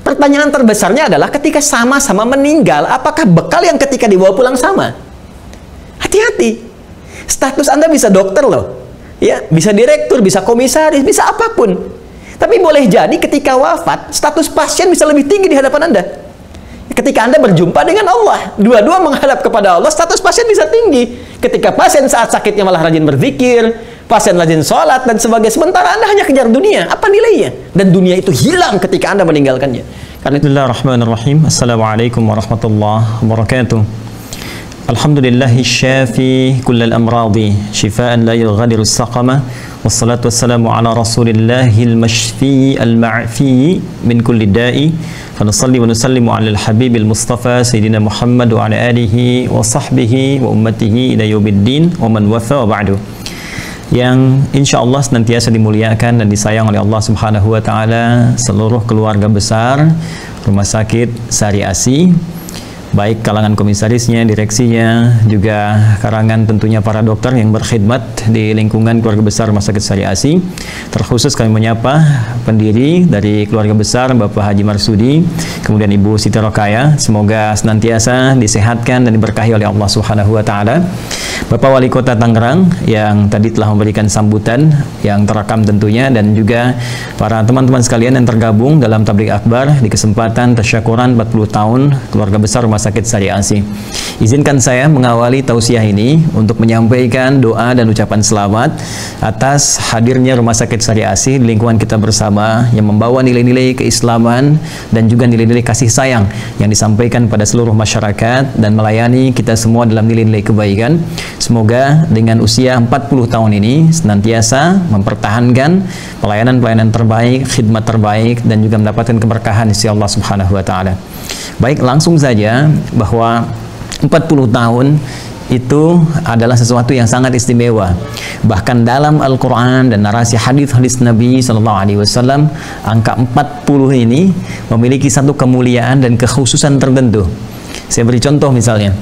Pertanyaan terbesarnya adalah ketika sama-sama meninggal, apakah bekal yang ketika dibawa pulang sama? Hati-hati. Status Anda bisa dokter loh. Ya, bisa direktur, bisa komisaris, bisa apapun. Tapi boleh jadi ketika wafat, status pasien bisa lebih tinggi di hadapan Anda. Ketika Anda berjumpa dengan Allah, dua-dua menghadap kepada Allah, status pasien bisa tinggi. Ketika pasien saat sakitnya malah rajin berzikir, pasien rajin sholat dan sebagainya. Sementara Anda hanya kejar dunia. Apa nilainya? Dan dunia itu hilang ketika Anda meninggalkannya. Karena Bismillahirrahmanirrahim. Assalamualaikum warahmatullahi wabarakatuh. Alhamdulillahi syafi kullal amradi shifaan la yughadiru saqama. Wassalatu wassalamu ala rasulillahil mashfi al-ma'fi min kulli da'i. Fanusalli wa nusallimu ala al-habibil mustafa sayyidina Muhammad wa ala alihi wa sahbihi wa ummatihi ila yaumiddin wa man wafa wa ba'du. Yang insya Allah senantiasa dimuliakan dan disayang oleh Allah Subhanahu wa Ta'ala seluruh keluarga besar Rumah Sakit Sari Asi, baik kalangan komisarisnya, direksinya, juga karangan tentunya para dokter yang berkhidmat di lingkungan keluarga besar Rumah Sakit Sari Asi. Terkhusus kami menyapa pendiri dari keluarga besar Bapak Haji Marsudi, kemudian Ibu Siti Rokaya. Semoga senantiasa disehatkan dan diberkahi oleh Allah Subhanahu wa Ta'ala. Bapak Wali Kota Tangerang yang tadi telah memberikan sambutan yang terekam tentunya, dan juga para teman-teman sekalian yang tergabung dalam tabligh akbar di kesempatan tasyakuran 40 tahun keluarga besar Rumah Sakit Sari Asi. Izinkan saya mengawali tausiah ini untuk menyampaikan doa dan ucapan selamat atas hadirnya Rumah Sakit Sari Asi di lingkungan kita bersama yang membawa nilai-nilai keislaman dan juga nilai-nilai kasih sayang yang disampaikan pada seluruh masyarakat dan melayani kita semua dalam nilai-nilai kebaikan. Semoga dengan usia 40 tahun ini senantiasa mempertahankan pelayanan-pelayanan terbaik, khidmat terbaik, dan juga mendapatkan keberkahan insya Allah Subhanahu wa Ta'ala. Baik, langsung saja bahwa 40 tahun itu adalah sesuatu yang sangat istimewa. Bahkan dalam Al-Quran dan narasi hadis-hadis Nabi SAW, angka 40 ini memiliki satu kemuliaan dan kekhususan tertentu. Saya beri contoh misalnya,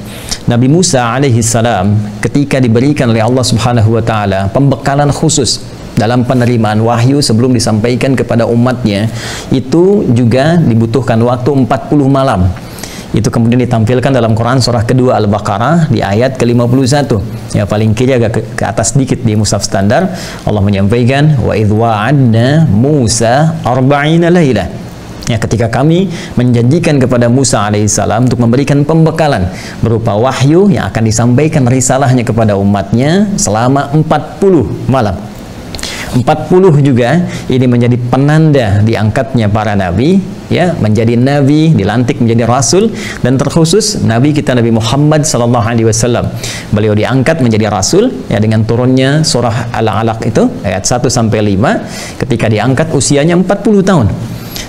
Nabi Musa alaihissalam ketika diberikan oleh Allah Subhanahu wa Ta'ala pembekalan khusus dalam penerimaan wahyu sebelum disampaikan kepada umatnya, itu juga dibutuhkan waktu 40 malam. Itu kemudian ditampilkan dalam Quran surah kedua Al-Baqarah di ayat ke-51. Ya, paling kiri agak ke atas sedikit di mushaf standar, Allah menyampaikan wa idh wa'adna Musa 40 lailah. Ya, ketika kami menjanjikan kepada Musa alaihissalam untuk memberikan pembekalan berupa wahyu yang akan disampaikan risalahnya kepada umatnya selama 40 malam. 40 juga ini menjadi penanda diangkatnya para nabi, ya, menjadi nabi, dilantik menjadi rasul, dan terkhusus nabi kita Nabi Muhammad sallallahu alaihi wasallam. Beliau diangkat menjadi rasul ya dengan turunnya surah Al-Alaq itu ayat 1 sampai 5, ketika diangkat usianya 40 tahun.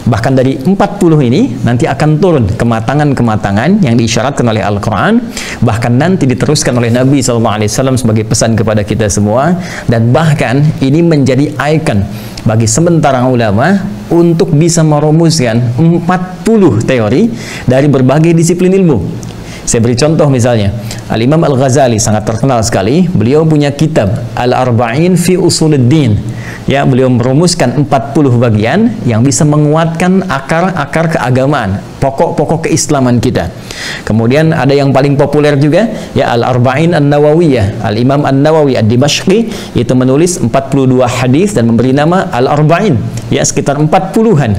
Bahkan dari 40 ini nanti akan turun kematangan-kematangan yang diisyaratkan oleh Al-Quran, bahkan nanti diteruskan oleh Nabi SAW sebagai pesan kepada kita semua, dan bahkan ini menjadi ikon bagi sementara ulama untuk bisa merumuskan 40 teori dari berbagai disiplin ilmu. Saya beri contoh misalnya, Al-Imam Al-Ghazali sangat terkenal sekali, beliau punya kitab Al-Arba'in fi Usuluddin. Ya, beliau merumuskan 40 bagian yang bisa menguatkan akar-akar keagamaan, pokok-pokok keislaman kita. Kemudian ada yang paling populer juga, ya, Al-Arba'in An-Nawawiyah. Al-Imam An-Nawawi Ad-Dimashqi itu menulis 42 hadis dan memberi nama Al-Arba'in, ya, sekitar 40-an.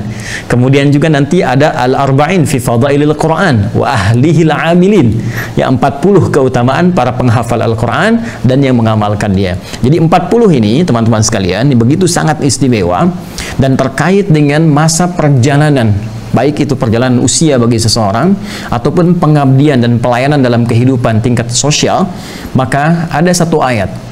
Kemudian juga nanti ada Al-Arba'in fi Fadailil Quran wa Ahlihil Amilin, ya, 40 keutamaan para penghafal Al-Quran dan yang mengamalkan dia. Jadi 40 ini teman-teman sekalian begitu sangat istimewa dan terkait dengan masa perjalanan, baik itu perjalanan usia bagi seseorang ataupun pengabdian dan pelayanan dalam kehidupan tingkat sosial. Maka ada satu ayat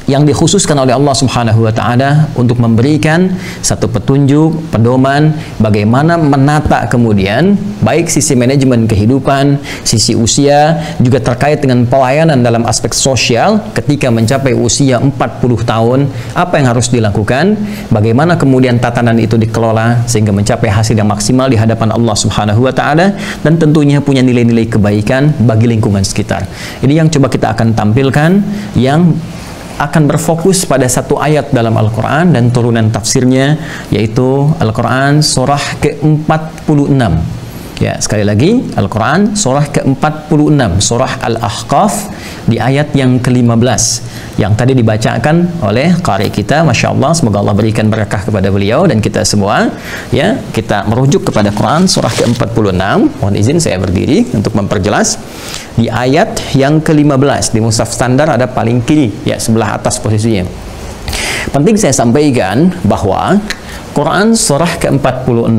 yang dikhususkan oleh Allah Subhanahu wa Ta'ala untuk memberikan satu petunjuk, pedoman bagaimana menata kemudian baik sisi manajemen kehidupan, sisi usia, juga terkait dengan pelayanan dalam aspek sosial ketika mencapai usia 40 tahun, apa yang harus dilakukan, bagaimana kemudian tatanan itu dikelola sehingga mencapai hasil yang maksimal di hadapan Allah Subhanahu wa Ta'ala, dan tentunya punya nilai-nilai kebaikan bagi lingkungan sekitar. Ini yang coba kita akan tampilkan, yang akan berfokus pada satu ayat dalam Al-Quran dan turunan tafsirnya, yaitu Al-Quran surah ke-46. Ya, sekali lagi, Al-Quran surah ke-46, surah Al-Ahqaf di ayat yang ke-15 yang tadi dibacakan oleh qari kita. Masya Allah, semoga Allah berikan berkah kepada beliau dan kita semua. Ya, kita merujuk kepada Quran surah ke-46. Mohon izin saya berdiri untuk memperjelas. Di ayat yang ke-15 di mushaf standar ada paling kiri, ya, sebelah atas posisinya. Penting saya sampaikan bahwa Quran surah ke-46,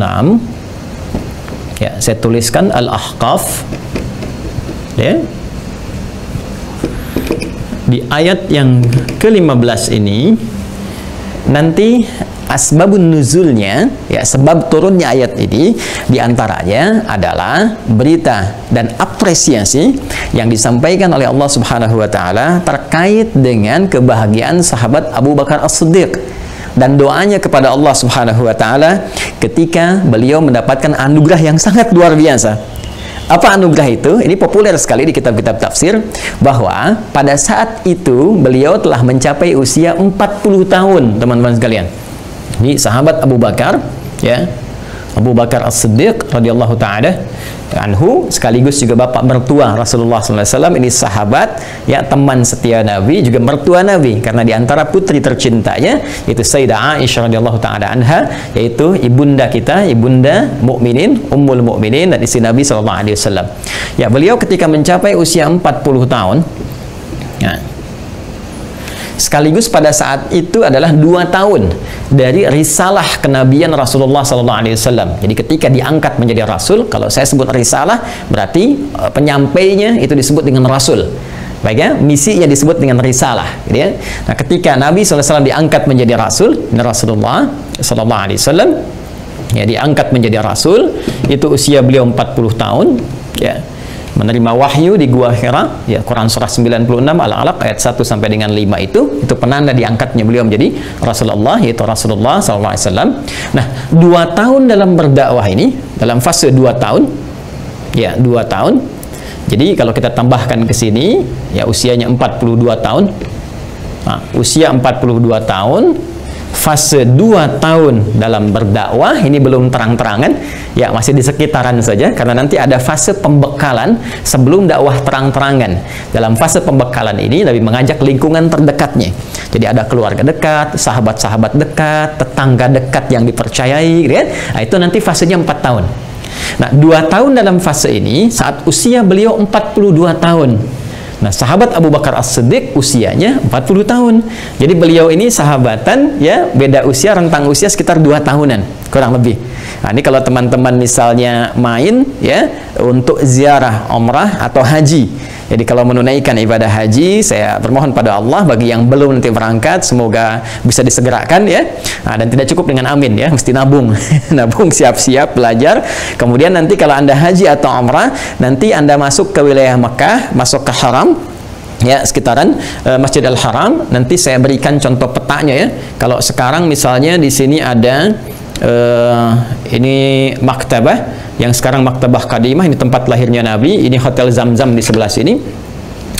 ya, saya tuliskan Al-Ahqaf, ya, di ayat yang ke-15 ini nanti asbabun nuzulnya, ya, sebab turunnya ayat ini diantaranya adalah berita dan apresiasi yang disampaikan oleh Allah Subhanahu wa Ta'ala terkait dengan kebahagiaan sahabat Abu Bakar As-Siddiq dan doanya kepada Allah Subhanahu wa Ta'ala ketika beliau mendapatkan anugerah yang sangat luar biasa. Apa anugerah itu? Ini populer sekali di kitab-kitab tafsir, bahwa pada saat itu beliau telah mencapai usia 40 tahun, teman-teman sekalian. Ini sahabat Abu Bakar, ya, Abu Bakar As-Siddiq radhiyallahu ta'ala anhu, sekaligus juga bapak mertua Rasulullah SAW. Ini sahabat, ya, teman setia Nabi, juga mertua Nabi, karena diantara putri tercintanya itu Sayyidah Aisyah radhiyallahu ta'ala anha, yaitu ibunda kita, ibunda mukminin, ummul mukminin dan istri Nabi SAW. Ya, beliau ketika mencapai usia 40 tahun, ya, sekaligus pada saat itu adalah 2 tahun dari risalah kenabian Rasulullah SAW. Jadi ketika diangkat menjadi Rasul, kalau saya sebut risalah, berarti penyampainya itu disebut dengan Rasul. Baik, ya, misinya disebut dengan risalah. Gitu, ya. Nah, ketika Nabi SAW diangkat menjadi Rasul, Rasulullah SAW, ya, diangkat menjadi Rasul, itu usia beliau 40 tahun, ya, menerima wahyu di Gua Hira, ya, Quran surah 96 Al-Alaq ayat 1 sampai dengan 5 itu penanda diangkatnya beliau menjadi Rasulullah, yaitu Rasulullah SAW. Nah, 2 tahun dalam berdakwah ini, dalam fase 2 tahun, ya, 2 tahun. Jadi kalau kita tambahkan ke sini, ya, usianya 42 tahun. Nah, usia 42 tahun, fase 2 tahun dalam berdakwah, ini belum terang-terangan, ya, masih di sekitaran saja, karena nanti ada fase pembekalan sebelum dakwah terang-terangan. Dalam fase pembekalan ini Nabi mengajak lingkungan terdekatnya. Jadi ada keluarga dekat, sahabat-sahabat dekat, tetangga dekat yang dipercayai, gitu, ya. Nah, itu nanti fasenya 4 tahun. Nah, 2 tahun dalam fase ini saat usia beliau 42 tahun. Nah, sahabat Abu Bakar As-Siddiq usianya 40 tahun. Jadi beliau ini sahabatan, ya, beda usia, rentang usia sekitar 2 tahunan, kurang lebih. Nah, ini kalau teman-teman misalnya main, ya, untuk ziarah umrah atau haji. Jadi kalau menunaikan ibadah haji, saya bermohon pada Allah bagi yang belum nanti berangkat, semoga bisa disegerakan, ya. Nah, dan tidak cukup dengan amin, ya, mesti nabung. Nabung, siap-siap belajar. Kemudian nanti kalau Anda haji atau umrah, nanti Anda masuk ke wilayah Mekah, masuk ke haram, ya, sekitaran Masjid Al-Haram. Nanti saya berikan contoh petanya, ya. Kalau sekarang misalnya di sini ada ini maktabah, yang sekarang maktabah Kadimah, ini tempat lahirnya Nabi. Ini Hotel Zamzam di sebelah sini.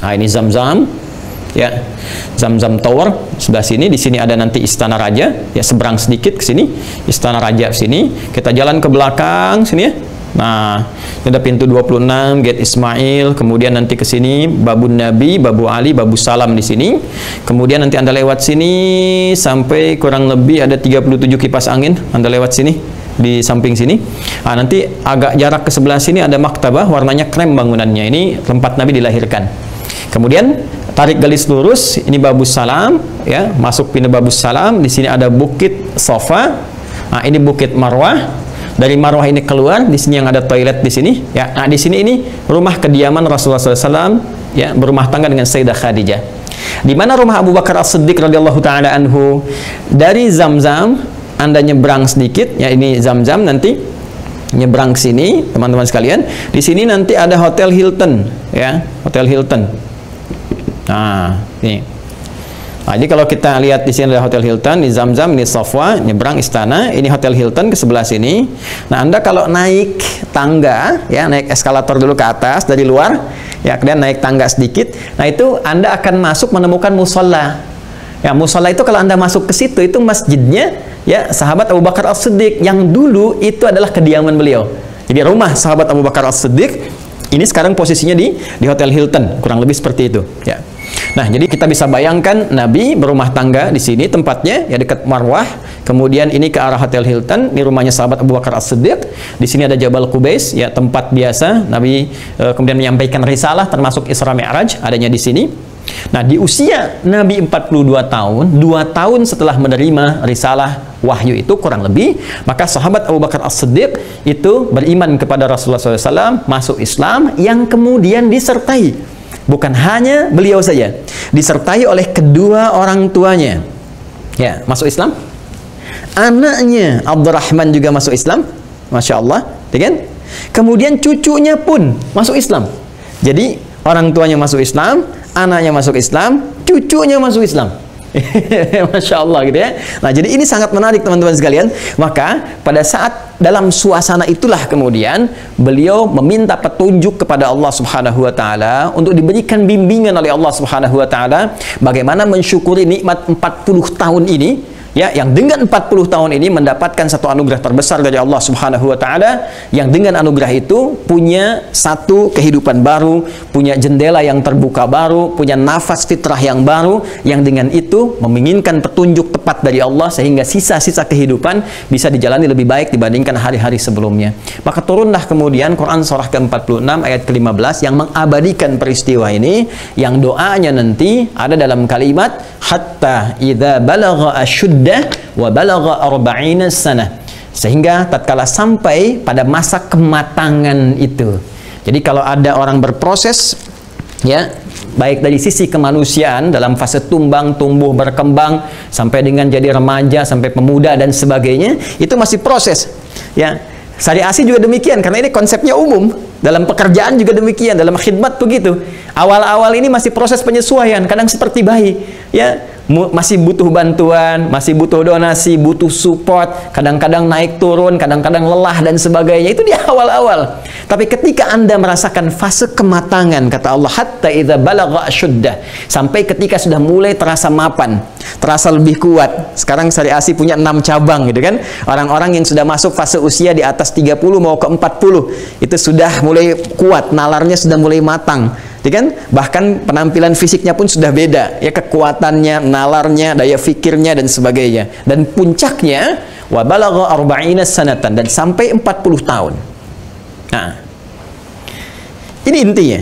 Nah, ini Zamzam, ya, Zamzam Tower sebelah sini. Di sini ada nanti Istana Raja, ya, seberang sedikit ke sini, Istana Raja sini. Kita jalan ke belakang sini, ya. Nah, ini ada pintu 26, Gate Ismail, kemudian nanti ke sini Babun Nabi, Babu Ali, Babu Salam di sini. Kemudian nanti Anda lewat sini sampai kurang lebih ada 37 kipas angin. Anda lewat sini di samping sini. Nah, nanti agak jarak ke sebelah sini ada maktabah, warnanya krem bangunannya. Ini tempat Nabi dilahirkan. Kemudian tarik garis lurus, ini Babu Salam, ya, masuk pintu Babu Salam. Di sini ada Bukit Sofa. Nah, ini Bukit Marwah. Dari Marwah ini keluar, di sini yang ada toilet di sini, ya. Nah, di sini ini rumah kediaman Rasulullah SAW, ya, berumah tangga dengan Sayyidah Khadijah. Di mana rumah Abu Bakar As-Siddiq radhiyallahu taala anhu? Dari Zamzam Anda nyebrang sedikit, ya, ini Zamzam, nanti nyebrang sini, teman-teman sekalian. Di sini nanti ada Hotel Hilton, ya, Hotel Hilton. Nah, ini. Nah, jadi kalau kita lihat di sini ada Hotel Hilton, di Zamzam, ini Safwa, nyebrang istana, ini Hotel Hilton ke sebelah sini. Nah, Anda kalau naik tangga, ya, naik eskalator dulu ke atas dari luar, ya, kemudian naik tangga sedikit. Nah, itu Anda akan masuk menemukan musola. Ya, musola itu kalau Anda masuk ke situ, itu masjidnya ya sahabat Abu Bakar As-Siddiq yang dulu itu adalah kediaman beliau. Jadi rumah sahabat Abu Bakar As-Siddiq ini sekarang posisinya di Hotel Hilton, kurang lebih seperti itu, ya. Nah, jadi kita bisa bayangkan Nabi berumah tangga di sini tempatnya ya dekat Marwah. Kemudian ini ke arah Hotel Hilton, ini rumahnya sahabat Abu Bakar As-Siddiq. Di sini ada Jabal Qubais, ya tempat biasa Nabi kemudian menyampaikan risalah termasuk Isra Mi'raj adanya di sini. Nah, di usia Nabi 42 tahun, 2 tahun setelah menerima risalah wahyu itu kurang lebih, maka sahabat Abu Bakar As-Siddiq itu beriman kepada Rasulullah SAW, masuk Islam, yang kemudian disertai, bukan hanya beliau saja, disertai oleh kedua orang tuanya, ya, masuk Islam. Anaknya Abdurrahman juga masuk Islam, Masya Allah, kan? Kemudian cucunya pun masuk Islam. Jadi orang tuanya masuk Islam, anaknya masuk Islam, cucunya masuk Islam. Masya Allah gitu ya. Nah, jadi ini sangat menarik teman-teman sekalian. Maka pada saat dalam suasana itulah kemudian beliau meminta petunjuk kepada Allah Subhanahu wa taala untuk diberikan bimbingan oleh Allah Subhanahu wa taala bagaimana mensyukuri nikmat 40 tahun ini, ya, yang dengan 40 tahun ini mendapatkan satu anugerah terbesar dari Allah Subhanahu wa taala, yang dengan anugerah itu punya satu kehidupan baru, punya jendela yang terbuka baru, punya nafas fitrah yang baru, yang dengan itu menginginkan petunjuk tepat dari Allah sehingga sisa-sisa kehidupan bisa dijalani lebih baik dibandingkan hari-hari sebelumnya. Maka turunlah kemudian Quran surah ke-46 ayat ke-15 yang mengabadikan peristiwa ini, yang doanya nanti ada dalam kalimat hatta idza balagha asyuddah wa balagha 40 sanah, sehingga tatkala sampai pada masa kematangan itu. Jadi kalau ada orang berproses, ya, baik dari sisi kemanusiaan dalam fase tumbang, tumbuh, berkembang sampai dengan jadi remaja, sampai pemuda dan sebagainya, itu masih proses, ya. Syariah Asi juga demikian, karena ini konsepnya umum. Dalam pekerjaan juga demikian, dalam khidmat begitu. Awal-awal ini masih proses penyesuaian, kadang seperti bayi, ya, masih butuh bantuan, masih butuh donasi, butuh support, kadang-kadang naik turun, kadang-kadang lelah dan sebagainya. Itu di awal-awal. Tapi ketika Anda merasakan fase kematangan, kata Allah, hatta idza balagha asyuddah, sampai ketika sudah mulai terasa mapan, terasa lebih kuat. Sekarang Syariah Asi punya 6 cabang gitu kan. Orang-orang yang sudah masuk fase usia di atas 30 mau ke 40, itu sudah mulai kuat, nalarnya sudah mulai matang. Kan? Bahkan penampilan fisiknya pun sudah beda, ya, kekuatannya, nalarnya, daya fikirnya dan sebagainya. Dan puncaknya wa balagha 40 sanatan, dan sampai 40 tahun. Nah, ini intinya.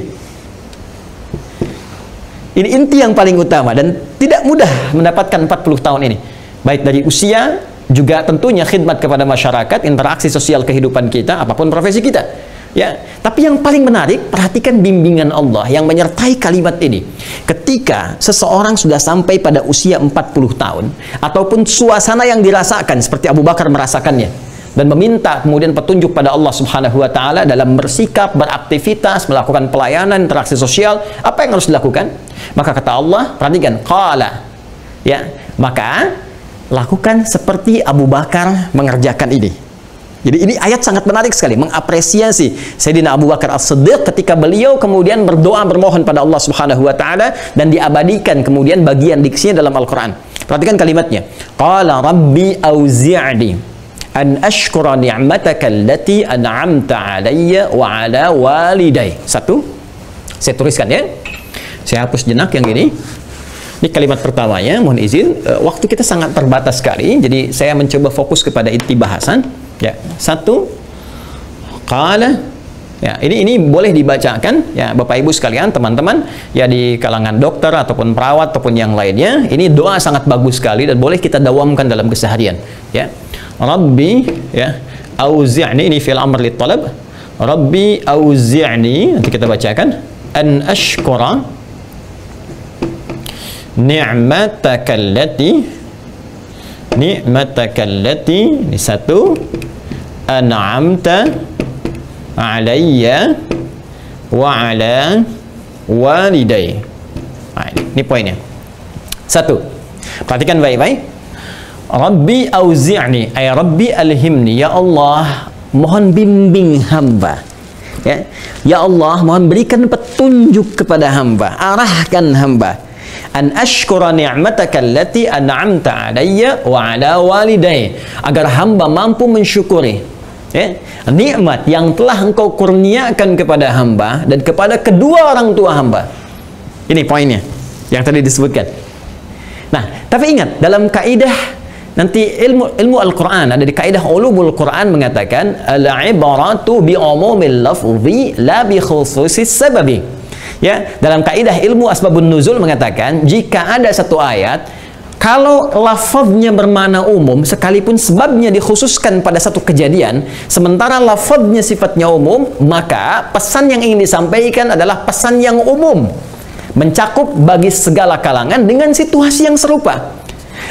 Ini inti yang paling utama, dan tidak mudah mendapatkan 40 tahun ini. Baik dari usia, juga tentunya khidmat kepada masyarakat, interaksi sosial kehidupan kita, apapun profesi kita. Ya, tapi yang paling menarik, perhatikan bimbingan Allah yang menyertai kalimat ini. Ketika seseorang sudah sampai pada usia 40 tahun, ataupun suasana yang dirasakan seperti Abu Bakar merasakannya, dan meminta kemudian petunjuk pada Allah Subhanahu wa taala dalam bersikap, beraktivitas, melakukan pelayanan, interaksi sosial, apa yang harus dilakukan? Maka kata Allah, perhatikan, qala, ya, maka lakukan seperti Abu Bakar mengerjakan ini. Jadi ini ayat sangat menarik sekali, mengapresiasi Sayyidina Abu Bakar As-Siddiq ketika beliau kemudian berdoa, bermohon pada Allah Subhanahu wa taala, dan diabadikan kemudian bagian diksinya dalam Al-Qur'an. Perhatikan kalimatnya. Qala rabbi auzi'ni an ashkura ni'mataka allati an'amta 'alayya wa 'ala walidayya. Satu, saya tuliskan ya. Saya hapus jenak yang ini. Ini kalimat pertamanya, mohon izin, waktu kita sangat terbatas sekali, jadi saya mencoba fokus kepada inti bahasan. Ya, satu, qala, ya, ini boleh dibacakan, ya, Bapak Ibu sekalian, teman-teman, ya, di kalangan dokter ataupun perawat ataupun yang lainnya. Ini doa sangat bagus sekali dan boleh kita dawamkan dalam keseharian. Ya, Rabbi, ya, auzi'ni, ini fi'il amr lit talab. Rabbi auzi'ni, nanti kita bacakan, an ashkura ni'mataka allati, ini satu, an'amta 'alayya wa 'ala walidayya. Nah, ini poinnya. Satu, perhatikan baik-baik. Rabbi auzi'ni, ay Rabbi alhimni, ya Allah, mohon bimbing hamba. Ya, ya Allah, mohon berikan petunjuk kepada hamba, arahkan hamba. an ashkura ni'mataka allati an'amta 'alayya wa 'ala walidayya, agar hamba mampu mensyukuri nikmat yang telah engkau kurniakan kepada hamba dan kepada kedua orang tua hamba. Ini poinnya yang tadi disebutkan. Nah, tapi ingat, dalam kaidah nanti ilmu Al-Quran, ada di kaidah ulumul Quran mengatakan al-ibaratu bi umumil lafzi la bi khususis sababi. Ya, dalam kaidah ilmu asbabun nuzul mengatakan jika ada satu ayat, kalau lafaznya bermakna umum sekalipun sebabnya dikhususkan pada satu kejadian, sementara lafaznya sifatnya umum, maka pesan yang ingin disampaikan adalah pesan yang umum, mencakup bagi segala kalangan dengan situasi yang serupa.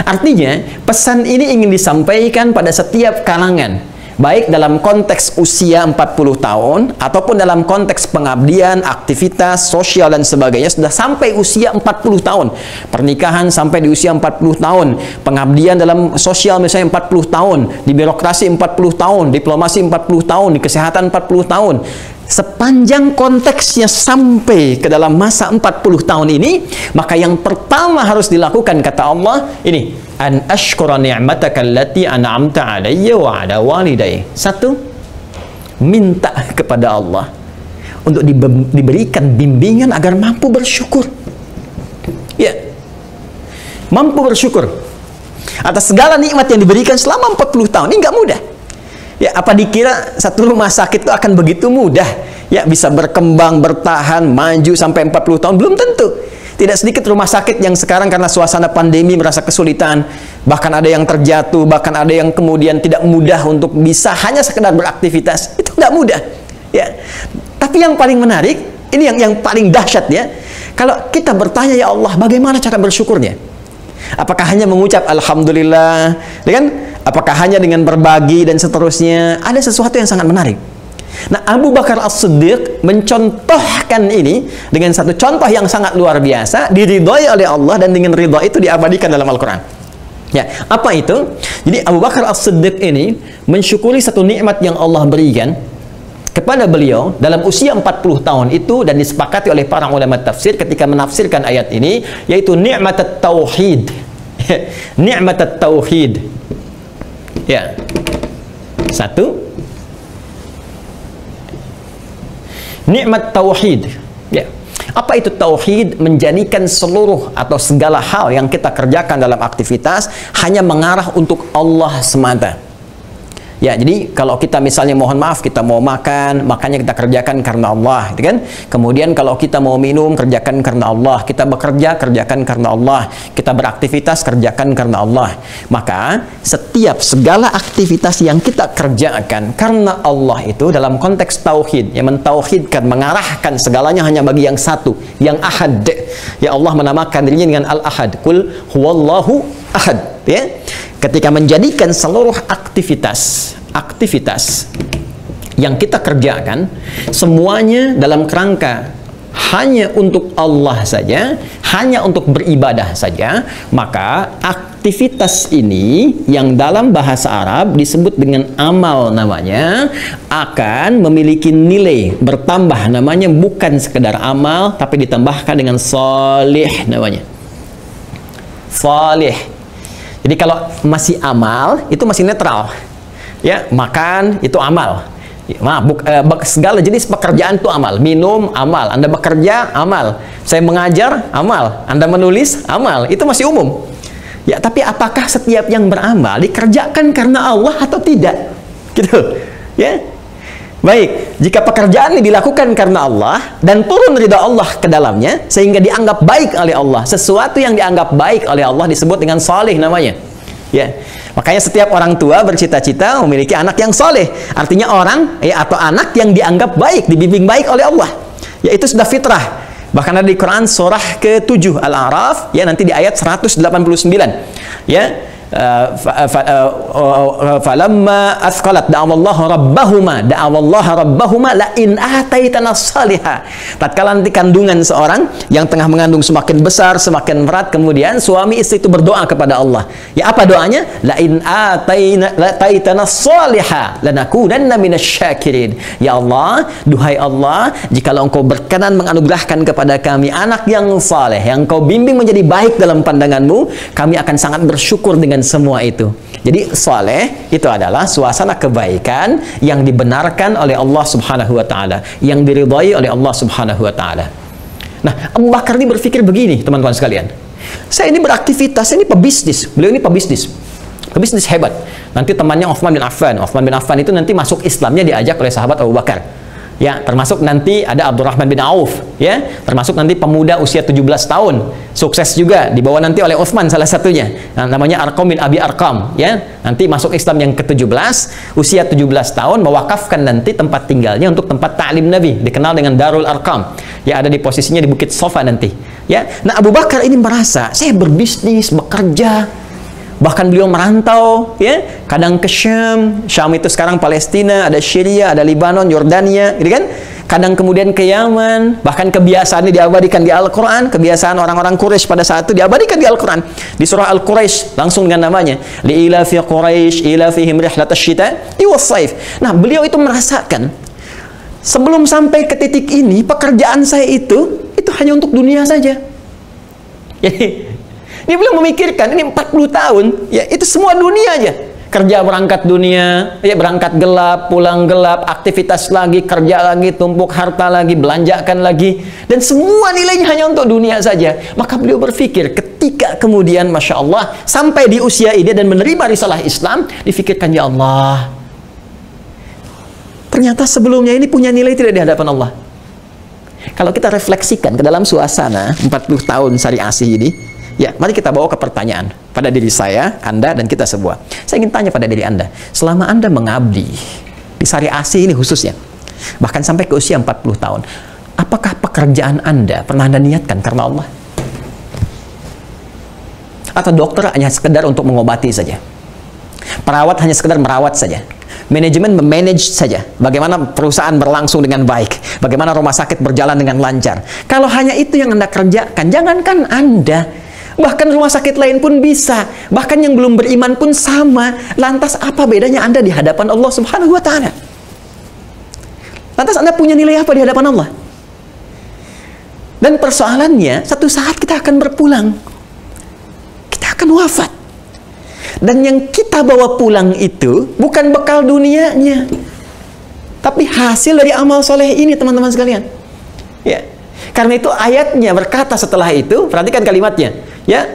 Artinya, pesan ini ingin disampaikan pada setiap kalangan, baik dalam konteks usia 40 tahun ataupun dalam konteks pengabdian, aktivitas sosial dan sebagainya sudah sampai usia 40 tahun. Pernikahan sampai di usia 40 tahun, pengabdian dalam sosial misalnya 40 tahun, di birokrasi 40 tahun, diplomasi 40 tahun, di kesehatan 40 tahun. Sepanjang konteksnya sampai ke dalam masa 40 tahun ini, maka yang pertama harus dilakukan, kata Allah, ini, an ashkura ni'mataka allati an'amta 'alayya wa 'ala walidayya. Satu, minta kepada Allah untuk diberikan bimbingan agar mampu bersyukur. Ya, mampu bersyukur atas segala nikmat yang diberikan selama 40 tahun. Ini nggak mudah. Ya, apa dikira satu rumah sakit itu akan begitu mudah? Ya, bisa berkembang, bertahan, maju sampai 40 tahun? Belum tentu. Tidak sedikit rumah sakit yang sekarang karena suasana pandemi merasa kesulitan. Bahkan ada yang terjatuh, bahkan ada yang kemudian tidak mudah untuk bisa hanya sekedar beraktivitas. Itu nggak mudah. Ya. Tapi yang paling menarik, ini yang paling dahsyat ya. Kalau kita bertanya, ya Allah, bagaimana cara bersyukurnya? Apakah hanya mengucap Alhamdulillah, ya kan? Apakah hanya dengan berbagi dan seterusnya? Ada sesuatu yang sangat menarik. Nah, Abu Bakar As-Siddiq mencontohkan ini dengan satu contoh yang sangat luar biasa, diridhoi oleh Allah, dan dengan ridha itu diabadikan dalam Al-Quran. Ya, apa itu? Jadi Abu Bakar As-Siddiq ini mensyukuri satu nikmat yang Allah berikan kepada beliau dalam usia 40 tahun itu, dan disepakati oleh para ulama tafsir ketika menafsirkan ayat ini, yaitu nikmat at-tauhid. Nikmat at-tauhid. Ya, satu, nikmat tauhid. Ya, apa itu tauhid? Menjadikan seluruh atau segala hal yang kita kerjakan dalam aktivitas hanya mengarah untuk Allah semata. Ya, jadi kalau kita misalnya mohon maaf, kita mau makan, makannya kita kerjakan karena Allah, gitu kan? Kemudian kalau kita mau minum, kerjakan karena Allah. Kita bekerja, kerjakan karena Allah. Kita beraktivitas, kerjakan karena Allah. Maka setiap segala aktivitas yang kita kerjakan karena Allah itu dalam konteks tauhid, yang mentauhidkan, mengarahkan segalanya hanya bagi yang satu, yang ahad. Ya, Allah menamakan dirinya dengan al-ahad. Qul huwallahu ahad. Ya, ketika menjadikan seluruh aktivitas yang kita kerjakan semuanya dalam kerangka hanya untuk Allah saja, hanya untuk beribadah saja, maka aktivitas ini yang dalam bahasa Arab disebut dengan amal namanya, akan memiliki nilai bertambah namanya, bukan sekedar amal tapi ditambahkan dengan salih namanya. Salih. Jadi kalau masih amal, itu masih netral. Ya, makan itu amal. Segala jenis pekerjaan itu amal. Minum, amal. Anda bekerja, amal. Saya mengajar, amal. Anda menulis, amal. Itu masih umum. Ya, tapi apakah setiap yang beramal dikerjakan karena Allah atau tidak? Gitu. Ya. Baik, jika pekerjaan ini dilakukan karena Allah dan turun ridha Allah ke dalamnya sehingga dianggap baik oleh Allah, sesuatu yang dianggap baik oleh Allah disebut dengan salih namanya. Ya, makanya setiap orang tua bercita-cita memiliki anak yang saleh. Artinya orang atau anak yang dianggap baik, dibimbing baik oleh Allah. Ya, itu sudah fitrah. Bahkan ada di Quran surah ke-7 Al-A'raf, ya, nanti di ayat 189. Ya, falamma athqalat da'awallaha rabbahuma la in ataitana salihah. Tatkala nanti kandungan seorang yang tengah mengandung semakin besar, semakin berat, kemudian suami istri itu berdoa kepada Allah. Ya, apa doanya? La in ataitana salihah lanakunanna minasyakirin. Ya Allah, duhai Allah, jikalau Engkau berkenan menganugerahkan kepada kami anak yang saleh, yang Engkau bimbing menjadi baik dalam pandangan-Mu, kami akan sangat bersyukur dengan semua itu. Jadi saleh itu adalah suasana kebaikan yang dibenarkan oleh Allah Subhanahu wa taala, yang diridhai oleh Allah Subhanahu wa taala. Nah, Abu Bakar ini berpikir begini, teman-teman sekalian. Saya ini beraktivitas, saya ini pebisnis. Beliau ini pebisnis. Pebisnis hebat. Nanti temannya Uthman bin Affan. Uthman bin Affan itu nanti masuk Islamnya diajak oleh sahabat Abu Bakar. Ya, termasuk nanti ada Abdurrahman bin Auf, ya, termasuk nanti pemuda usia 17 tahun, sukses juga, dibawa nanti oleh Uthman salah satunya, namanya Arqam bin Abi Arqam, ya, nanti masuk Islam yang ke-17, usia 17 tahun, mewakafkan nanti tempat tinggalnya untuk tempat ta'lim Nabi, dikenal dengan Darul Arqam, ya, ada di posisinya di Bukit Sofa nanti, ya. Nah, Abu Bakar ini merasa, saya berbisnis, bekerja, bahkan beliau merantau, ya, kadang ke Syam, Syam itu sekarang Palestina, ada Syria, ada Libanon, Yordania, gitu kan? Kadang kemudian ke Yaman, bahkan kebiasaannya diabadikan di Al-Quran, kebiasaan orang-orang Quraisy pada saat itu diabadikan di Al-Quran, di surah Al-Quraisy, langsung dengan namanya, li'ilafi Quraisy, ilafihim rihlatash syita'i was-saif. Nah, beliau itu merasakan, sebelum sampai ke titik ini, pekerjaan saya itu hanya untuk dunia saja. Jadi, dia belum memikirkan, ini 40 tahun, ya, itu semua dunia aja. Kerja berangkat dunia, ya, berangkat gelap, pulang gelap, aktivitas lagi, kerja lagi, tumpuk harta lagi, belanjakan lagi, dan semua nilainya hanya untuk dunia saja. Maka beliau berpikir, ketika kemudian, Masya Allah, sampai di usia ini dan menerima risalah Islam, difikirkan, ya Allah, ternyata sebelumnya ini punya nilai tidak di hadapan Allah. Kalau kita refleksikan ke dalam suasana 40 tahun Syariah Asih ini, ya, mari kita bawa ke pertanyaan pada diri saya, Anda, dan kita semua. Saya ingin tanya pada diri Anda, selama Anda mengabdi di Syariah Asih ini khususnya, bahkan sampai ke usia 40 tahun, apakah pekerjaan Anda pernah Anda niatkan karena Allah? Atau dokter hanya sekedar untuk mengobati saja? Perawat hanya sekedar merawat saja? Manajemen memanage saja, bagaimana perusahaan berlangsung dengan baik, bagaimana rumah sakit berjalan dengan lancar? Kalau hanya itu yang Anda kerjakan, jangankan Anda, bahkan rumah sakit lain pun bisa, bahkan yang belum beriman pun sama. Lantas apa bedanya Anda di hadapan Allah Subhanahu wa ta'ala? Lantas Anda punya nilai apa di hadapan Allah? Dan persoalannya, satu saat kita akan berpulang, kita akan wafat, dan yang kita bawa pulang itu bukan bekal dunianya, tapi hasil dari amal soleh ini, teman-teman sekalian, ya. Karena itu ayatnya berkata setelah itu, perhatikan kalimatnya, ya,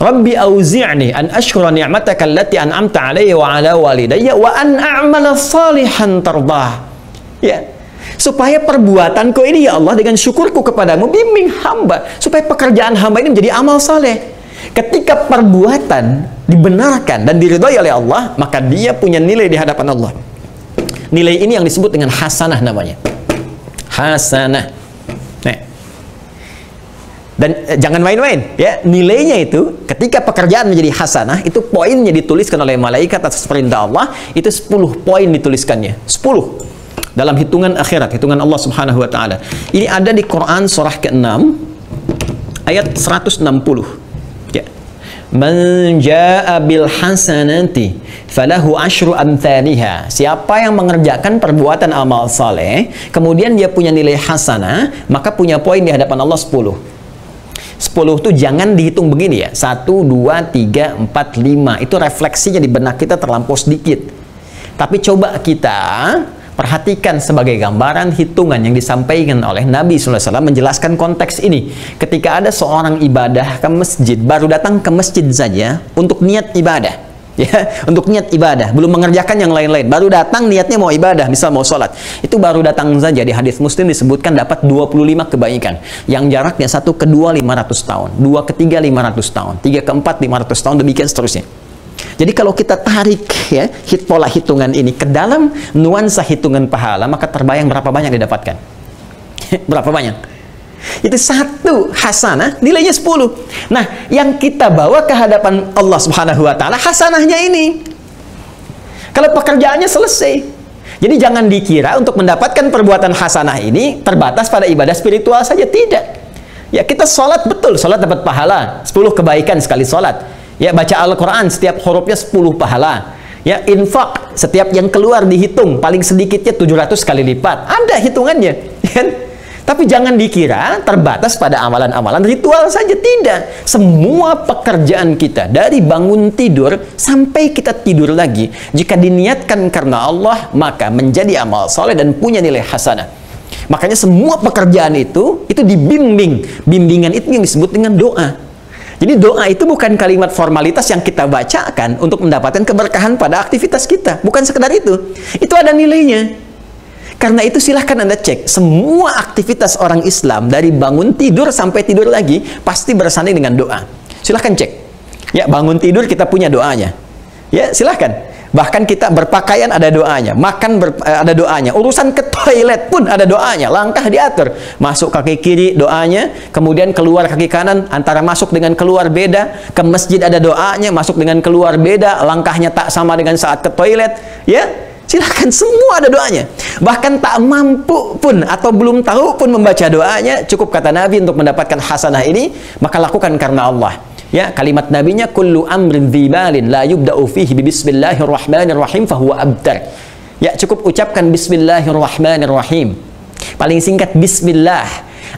Rabbi auzi'ni an ashkura ni'mataka allati an'amta 'alayya wa 'ala walidayya wa an a'mala salihan tardah. Ya, supaya perbuatanku ini, ya Allah, dengan syukurku kepadamu, bimbing hamba supaya pekerjaan hamba ini menjadi amal saleh. Ketika perbuatan dibenarkan dan diridhai oleh Allah, maka dia punya nilai di hadapan Allah. Nilai ini yang disebut dengan hasanah namanya. Hasanah. Nah, dan jangan main-main, ya, nilainya itu ketika pekerjaan menjadi hasanah, itu poinnya dituliskan oleh malaikat atas perintah Allah, itu 10 poin dituliskannya, 10 dalam hitungan akhirat, hitungan Allah Subhanahu wa ta'ala. Ini ada di Quran surah ke-6 ayat 160, ya. Man jaa'a bil hasanati falahu asyru amthaliha. Siapa yang mengerjakan perbuatan amal saleh, kemudian dia punya nilai hasanah, maka punya poin di hadapan Allah 10. 10 itu jangan dihitung begini, ya, 1, 2, 3, 4, 5, itu refleksinya di benak kita terlampau sedikit. Tapi coba kita perhatikan sebagai gambaran hitungan yang disampaikan oleh Nabi SAW menjelaskan konteks ini. Ketika ada seorang ibadah ke masjid, baru datang ke masjid saja untuk niat ibadah, ya, untuk niat ibadah, belum mengerjakan yang lain-lain, baru datang niatnya mau ibadah, misal mau sholat, itu baru datang saja, di hadis Muslim disebutkan dapat 25 kebaikan, yang jaraknya 1 ke 2 500 tahun, 2 ke 3 500 tahun, 3 ke 4 500 tahun, demikian seterusnya. Jadi kalau kita tarik, ya, pola hitungan ini ke dalam nuansa hitungan pahala, maka terbayang berapa banyak didapatkan. Berapa banyak? Itu satu hasanah, nilainya 10. Nah, yang kita bawa ke hadapan Allah Subhanahu wa taala hasanahnya ini. Kalau pekerjaannya selesai. Jadi jangan dikira untuk mendapatkan perbuatan hasanah ini terbatas pada ibadah spiritual saja, tidak. Ya, kita sholat betul, sholat dapat pahala 10 kebaikan sekali sholat. Ya, baca Al-Quran setiap hurufnya 10 pahala. Ya, infak setiap yang keluar dihitung paling sedikitnya 700 kali lipat. Ada hitungannya, kan? Tapi jangan dikira terbatas pada amalan-amalan ritual saja, tidak. Semua pekerjaan kita dari bangun tidur sampai kita tidur lagi, jika diniatkan karena Allah, maka menjadi amal soleh dan punya nilai hasanah. Makanya semua pekerjaan itu dibimbing. Bimbingan itu yang disebut dengan doa. Jadi doa itu bukan kalimat formalitas yang kita bacakan untuk mendapatkan keberkahan pada aktivitas kita. Bukan sekedar itu. Itu ada nilainya. Karena itu silahkan Anda cek. Semua aktivitas orang Islam dari bangun tidur sampai tidur lagi pasti bersanding dengan doa. Silahkan cek. Ya, bangun tidur kita punya doanya. Ya, silahkan. Bahkan kita berpakaian ada doanya. Makan ada doanya. Urusan ke toilet pun ada doanya. Langkah diatur. Masuk kaki kiri doanya. Kemudian keluar kaki kanan. Antara masuk dengan keluar beda. Ke masjid ada doanya. Masuk dengan keluar beda. Langkahnya tak sama dengan saat ke toilet. Ya. Silahkan, semua ada doanya. Bahkan tak mampu pun atau belum tahu pun membaca doanya, cukup kata Nabi untuk mendapatkan hasanah ini, maka lakukan karena Allah. Ya, kalimat nabinya, kullu amrin dzibalin la yubda'u fihi bismillahirrahmanirrahim fahuwa abtar. Ya, cukup ucapkan bismillahirrahmanirrahim. Paling singkat bismillah.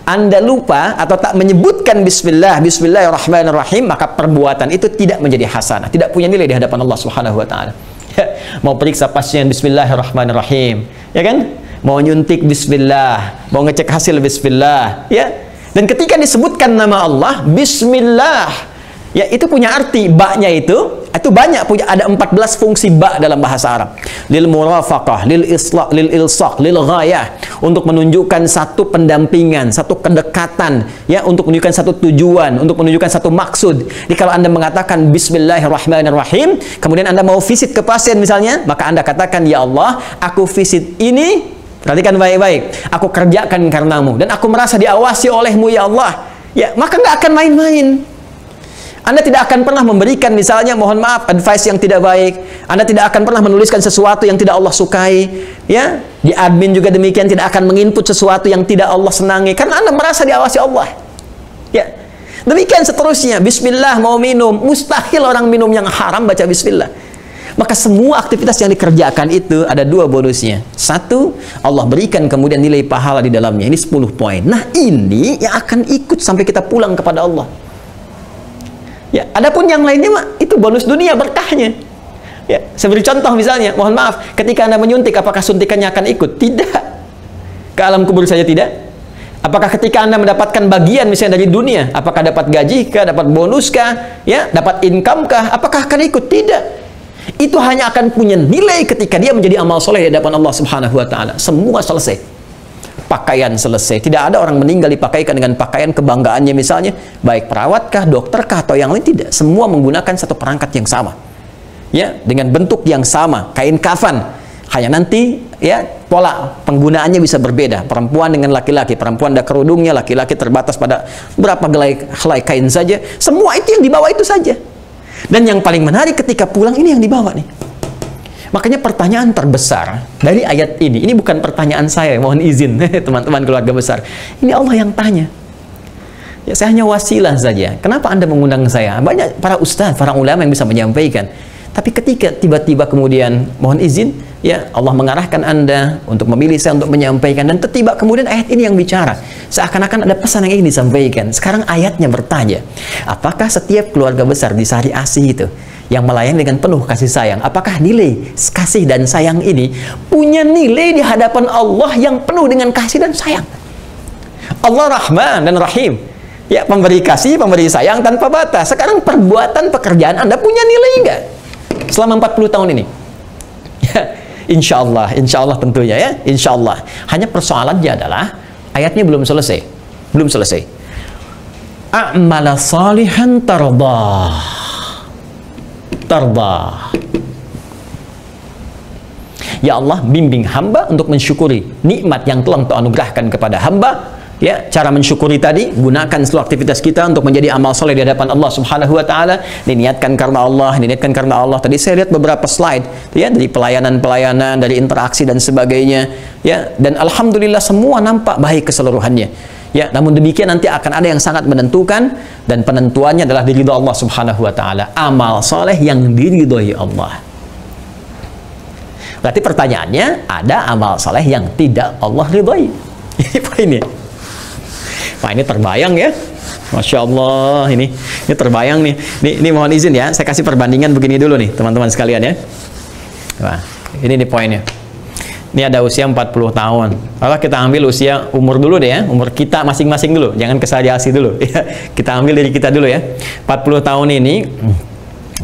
Anda lupa atau tak menyebutkan bismillahirrahmanirrahim, maka perbuatan itu tidak menjadi hasanah, tidak punya nilai di hadapan Allah Subhanahu wa taala. Ya, mau periksa pasien bismillahirrahmanirrahim, ya kan? Mau nyuntik bismillah, mau ngecek hasil bismillah, ya. Dan ketika disebutkan nama Allah bismillah, ya, itu punya arti. Ba-nya itu banyak, punya ada 14 fungsi ba dalam bahasa Arab. Lil murafaqah, lil islah, lil ilsaq, lil ghayah, untuk menunjukkan satu pendampingan, satu kedekatan, ya, untuk menunjukkan satu tujuan, untuk menunjukkan satu maksud. Jadi kalau Anda mengatakan bismillahirrahmanirrahim, kemudian Anda mau visit ke pasien misalnya, maka Anda katakan, ya Allah, aku visit ini, perhatikan baik-baik, aku kerjakan karenamu, dan aku merasa diawasi olehmu, ya Allah. Ya, maka nggak akan main-main. Anda tidak akan pernah memberikan misalnya, mohon maaf, advice yang tidak baik. Anda tidak akan pernah menuliskan sesuatu yang tidak Allah sukai. Ya, di admin juga demikian, tidak akan menginput sesuatu yang tidak Allah senangi, karena Anda merasa diawasi Allah. Ya, demikian seterusnya. Bismillah mau minum, mustahil orang minum yang haram baca bismillah. Maka semua aktivitas yang dikerjakan itu ada 2 bonusnya. 1, Allah berikan kemudian nilai pahala di dalamnya. Ini 10 poin. Nah, ini yang akan ikut sampai kita pulang kepada Allah. Ya, adapun yang lainnya mah itu bonus dunia berkahnya. Ya, saya beri contoh misalnya, mohon maaf, ketika Anda menyuntik, apakah suntikannya akan ikut? Tidak. Ke alam kubur saja tidak. Apakah ketika Anda mendapatkan bagian misalnya dari dunia, apakah dapat gaji kah, dapat bonus kah, ya, dapat income kah, apakah akan ikut? Tidak. Itu hanya akan punya nilai ketika dia menjadi amal soleh di hadapan Allah Subhanahu wa taala. Semua selesai. Pakaian selesai. Tidak ada orang meninggal dipakaikan dengan pakaian kebanggaannya misalnya, baik perawatkah, dokterkah, atau yang lain, tidak. Semua menggunakan satu perangkat yang sama. Ya, dengan bentuk yang sama, kain kafan. Hanya nanti, ya, pola penggunaannya bisa berbeda. Perempuan dengan laki-laki, perempuan ada kerudungnya, laki-laki terbatas pada berapa helai kain saja. Semua itu yang dibawa itu saja. Dan yang paling menarik ketika pulang, ini yang dibawa nih. Makanya pertanyaan terbesar dari ayat ini bukan pertanyaan saya, mohon izin teman-teman keluarga besar. Ini Allah yang tanya. Ya, saya hanya wasilah saja. Kenapa Anda mengundang saya? Banyak para ustaz, para ulama yang bisa menyampaikan. Tapi ketika tiba-tiba kemudian, mohon izin, ya, Allah mengarahkan Anda untuk memilih saya untuk menyampaikan, dan tiba kemudian ayat ini yang bicara. Seakan-akan ada pesan yang ingin disampaikan. Sekarang ayatnya bertanya, apakah setiap keluarga besar di Sari Asih itu yang melayani dengan penuh kasih sayang, apakah nilai kasih dan sayang ini punya nilai di hadapan Allah yang penuh dengan kasih dan sayang? Allah Rahman dan Rahim. Ya, pemberi kasih, pemberi sayang tanpa batas. Sekarang perbuatan pekerjaan Anda punya nilai enggak? Selama 40 tahun ini. Ya, insya Allah tentunya, ya, insya Allah. Hanya persoalannya adalah ayatnya belum selesai. Belum selesai. A'mala salihan tardah. Ya Allah, bimbing hamba untuk mensyukuri nikmat yang telah Engkau anugerahkan kepada hamba, Ya, cara mensyukuri tadi, gunakan seluruh aktivitas kita untuk menjadi amal soleh di hadapan Allah Subhanahu wa taala, diniatkan karena Allah, diniatkan karena Allah. Tadi saya lihat beberapa slide ya, dari pelayanan-pelayanan, dari interaksi dan sebagainya ya, dan alhamdulillah semua nampak baik keseluruhannya. Ya, namun demikian nanti akan ada yang sangat menentukan, dan penentuannya adalah diridho Allah Subhanahu wa taala. Amal soleh yang diridhoi Allah. Berarti pertanyaannya, ada amal soleh yang tidak Allah ridhoi. Ini poinnya. Nah, ini terbayang ya, Masya Allah, ini terbayang nih. Ini mohon izin ya, saya kasih perbandingan begini dulu nih teman-teman sekalian ya. Nah, ini nih poinnya. Ini ada usia 40 tahun. Kalau kita ambil usia umur dulu deh ya, umur kita masing-masing dulu, jangan kesadiasi dulu ya. Kita ambil dari kita dulu ya. 40 tahun ini,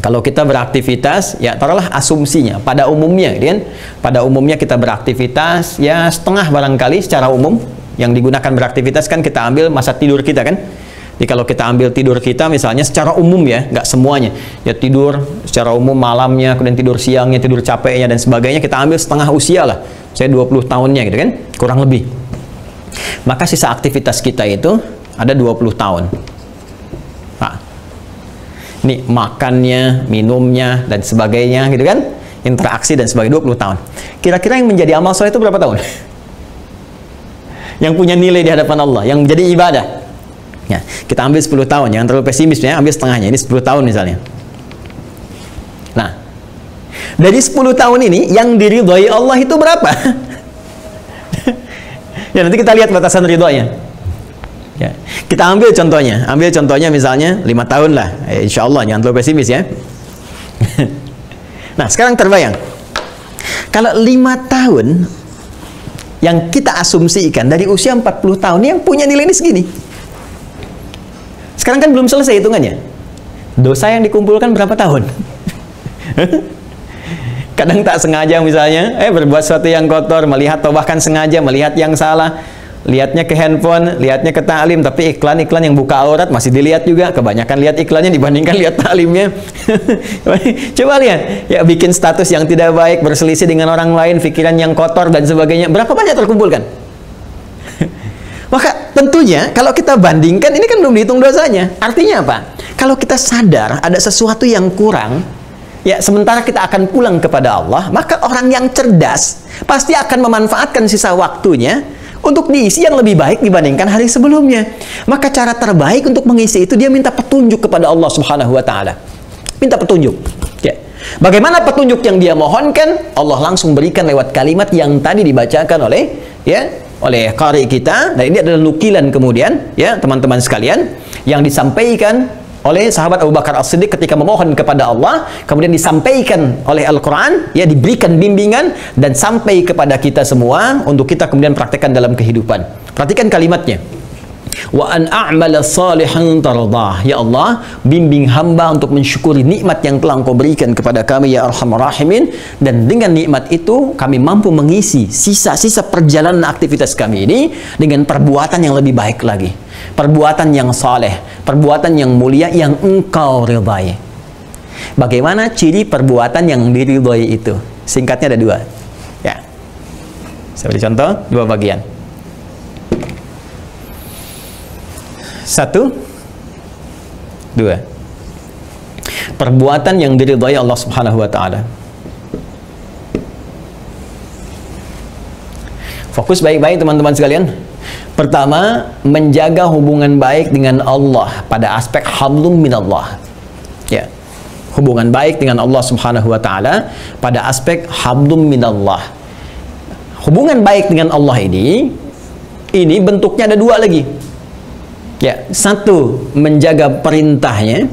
kalau kita beraktivitas, ya taruhlah asumsinya, pada umumnya kan, pada umumnya kita beraktivitas ya setengah barangkali secara umum. Yang digunakan beraktivitas kan kita ambil masa tidur kita kan. Jadi kalau kita ambil tidur kita misalnya secara umum ya, nggak semuanya. Ya tidur secara umum malamnya, kemudian tidur siangnya, tidur capeknya dan sebagainya, kita ambil setengah usia lah. Saya 20 tahunnya gitu kan, kurang lebih. Maka sisa aktivitas kita itu ada 20 tahun. Nah, ini makannya, minumnya dan sebagainya gitu kan, interaksi dan sebagainya 20 tahun. Kira-kira yang menjadi amal soleh itu berapa tahun? Yang punya nilai di hadapan Allah, yang menjadi ibadah. Ya, kita ambil 10 tahun, jangan terlalu pesimis ya, ambil setengahnya, ini 10 tahun misalnya. Nah, dari 10 tahun ini, yang diridhoi Allah itu berapa? Ya, nanti kita lihat batasan ridhonya. Ya, kita ambil contohnya misalnya 5 tahun lah, insya Allah, jangan terlalu pesimis ya. Nah, sekarang terbayang, kalau 5 tahun, yang kita asumsikan dari usia 40 tahun yang punya nilai ini segini. Sekarang kan belum selesai hitungannya. Dosa yang dikumpulkan berapa tahun? Kadang tak sengaja misalnya, berbuat sesuatu yang kotor, melihat atau bahkan sengaja melihat yang salah, lihatnya ke handphone, lihatnya ke taklim, tapi iklan-iklan yang buka aurat masih dilihat juga. Kebanyakan lihat iklannya dibandingkan lihat taklimnya. Coba lihat, ya bikin status yang tidak baik, berselisih dengan orang lain, pikiran yang kotor dan sebagainya. Berapa banyak terkumpulkan? Maka tentunya kalau kita bandingkan, ini kan belum dihitung dosanya. Artinya apa? Kalau kita sadar ada sesuatu yang kurang, ya sementara kita akan pulang kepada Allah, maka orang yang cerdas pasti akan memanfaatkan sisa waktunya untuk diisi yang lebih baik dibandingkan hari sebelumnya. Maka cara terbaik untuk mengisi itu, dia minta petunjuk kepada Allah Subhanahu wa taala. Minta petunjuk. Ya. Bagaimana petunjuk yang dia mohonkan? Allah langsung berikan lewat kalimat yang tadi dibacakan oleh qari kita. Dan ini adalah nukilan kemudian ya teman-teman sekalian yang disampaikan oleh sahabat Abu Bakar As-Siddiq ketika memohon kepada Allah, kemudian disampaikan oleh Al-Quran, ya diberikan bimbingan dan sampai kepada kita semua untuk kita kemudian praktekkan dalam kehidupan. Perhatikan kalimatnya. Wa an a'mala salihan tardah. Ya Allah, bimbing hamba untuk mensyukuri nikmat yang telah Engkau berikan kepada kami ya Arhamar Rahimin, dan dengan nikmat itu kami mampu mengisi sisa-sisa perjalanan aktivitas kami ini dengan perbuatan yang lebih baik lagi. Perbuatan yang saleh, perbuatan yang mulia yang Engkau ridhai. Bagaimana ciri perbuatan yang diridhai itu? Singkatnya ada 2. Ya. Saya beri contoh 2 bagian. 1, 2. Perbuatan yang diridhai Allah Subhanahu wa taala. Fokus baik-baik teman-teman sekalian. Pertama, menjaga hubungan baik dengan Allah pada aspek hablum minallah. Ya. Hubungan baik dengan Allah Subhanahu wa taala pada aspek hablum minallah. Hubungan baik dengan Allah ini bentuknya ada 2 lagi. Ya, 1, menjaga perintahnya.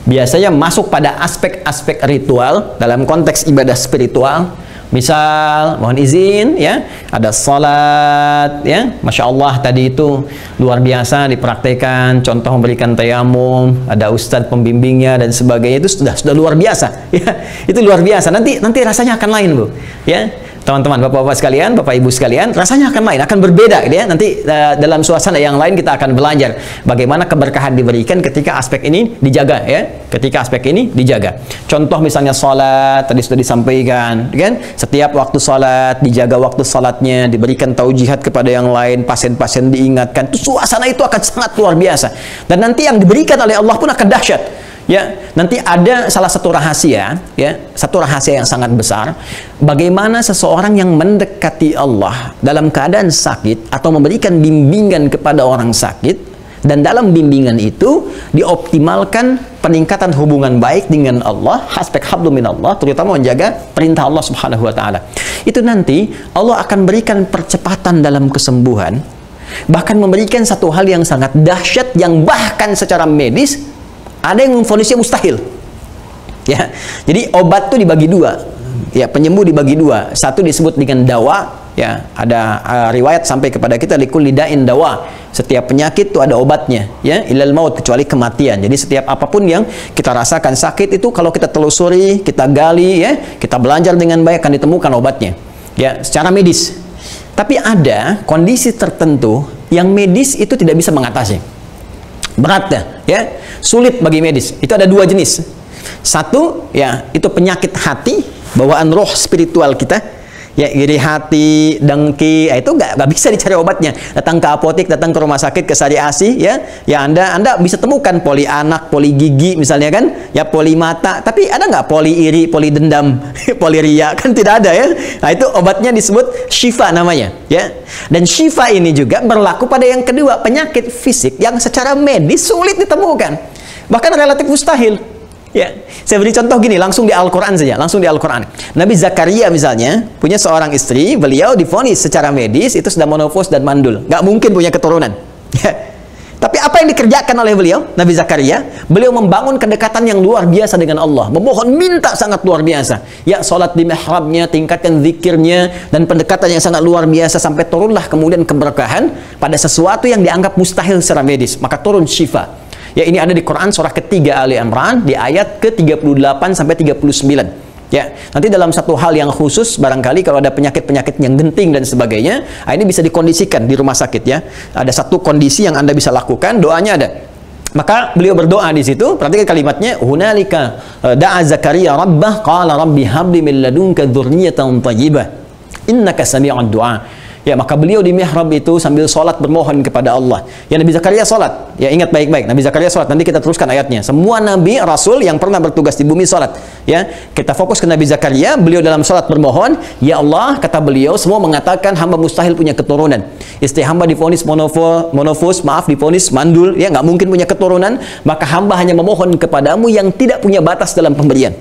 Biasanya masuk pada aspek-aspek ritual dalam konteks ibadah spiritual. Misal, mohon izin ya, ada salat ya, Masya Allah tadi itu luar biasa dipraktekkan, contoh memberikan tayamum, ada ustadz pembimbingnya dan sebagainya, itu sudah luar biasa ya, itu luar biasa. Nanti rasanya akan lain Bu ya. teman-teman, bapak-bapak sekalian, bapak ibu sekalian, rasanya akan lain, akan berbeda gitu ya. Nanti dalam suasana yang lain kita akan belajar bagaimana keberkahan diberikan ketika aspek ini dijaga ya. Ketika aspek ini dijaga. Contoh misalnya salat, tadi sudah disampaikan, kan? Setiap waktu salat dijaga waktu salatnya, diberikan taujihat kepada yang lain, pasien-pasien diingatkan. Itu suasana itu akan sangat luar biasa. Dan nanti yang diberikan oleh Allah pun akan dahsyat. Ya, nanti ada salah satu rahasia, ya, satu rahasia yang sangat besar, bagaimana seseorang yang mendekati Allah dalam keadaan sakit atau memberikan bimbingan kepada orang sakit, dan dalam bimbingan itu dioptimalkan peningkatan hubungan baik dengan Allah, aspek hablum minallah, terutama menjaga perintah Allah Subhanahu wa taala. Itu nanti Allah akan berikan percepatan dalam kesembuhan, bahkan memberikan satu hal yang sangat dahsyat yang bahkan secara medis ada yang memvonisnya mustahil. Ya. Jadi obat itu dibagi dua. Ya, penyembuh dibagi dua. Satu disebut dengan dawa, ya, ada riwayat sampai kepada kita likulli da'in dawa. Setiap penyakit itu ada obatnya, ya, ilal maut, kecuali kematian. Jadi setiap apapun yang kita rasakan sakit itu kalau kita telusuri, kita gali, ya, kita belajar dengan baik akan ditemukan obatnya. Ya, secara medis. Tapi ada kondisi tertentu yang medis itu tidak bisa mengatasi. Beratnya, ya, sulit bagi medis. Itu ada dua jenis. Satu, ya, itu penyakit hati, bawaan roh spiritual kita, ya, iri hati, dengki, itu nggak bisa dicari obatnya. Datang ke apotek, datang ke rumah sakit, ke Sari Asih, ya Anda bisa temukan poli anak, poli gigi misalnya kan, ya, poli mata. Tapi ada nggak poli iri, poli dendam, poli ria? Kan tidak ada ya. Nah, itu obatnya disebut syifa namanya, ya. Dan syifa ini juga berlaku pada yang kedua, penyakit fisik yang secara medis sulit ditemukan, bahkan relatif mustahil. Ya, saya beri contoh gini, langsung di Al-Quran saja, langsung di Al-Quran. Nabi Zakaria misalnya, punya seorang istri, beliau divonis secara medis, itu sudah monofos dan mandul. Nggak mungkin punya keturunan. Ya. Tapi apa yang dikerjakan oleh beliau, Nabi Zakaria? Beliau membangun kedekatan yang luar biasa dengan Allah. Memohon, minta sangat luar biasa. Ya, sholat di mihrabnya, tingkatkan zikirnya, dan pendekatan yang sangat luar biasa, sampai turunlah kemudian keberkahan pada sesuatu yang dianggap mustahil secara medis. Maka turun syifa. Ya, ini ada di Quran surah ketiga Ali Imran di ayat ke-38 sampai 39. Ya, nanti dalam satu hal yang khusus barangkali kalau ada penyakit-penyakit yang genting dan sebagainya, ini bisa dikondisikan di rumah sakit ya. Ada satu kondisi yang Anda bisa lakukan, doanya ada. Maka beliau berdoa di situ, perhatikan kalimatnya, hunalika da'a Zakaria rabbah qala rabbi habli min ladunka dzurriyyatan thayyibah innaka sami'ud du'a. Ya, maka beliau di mihrab itu sambil sholat bermohon kepada Allah. Ya, Nabi Zakaria sholat. Ya, ingat baik-baik, Nabi Zakaria sholat. Nanti kita teruskan ayatnya. Semua Nabi, Rasul yang pernah bertugas di bumi sholat. Ya, kita fokus ke Nabi Zakaria. Beliau dalam sholat bermohon. Ya Allah, kata beliau, semua mengatakan hamba mustahil punya keturunan. Istri hamba divonis monofos, divonis mandul. Ya, nggak mungkin punya keturunan. Maka hamba hanya memohon kepadamu yang tidak punya batas dalam pemberian.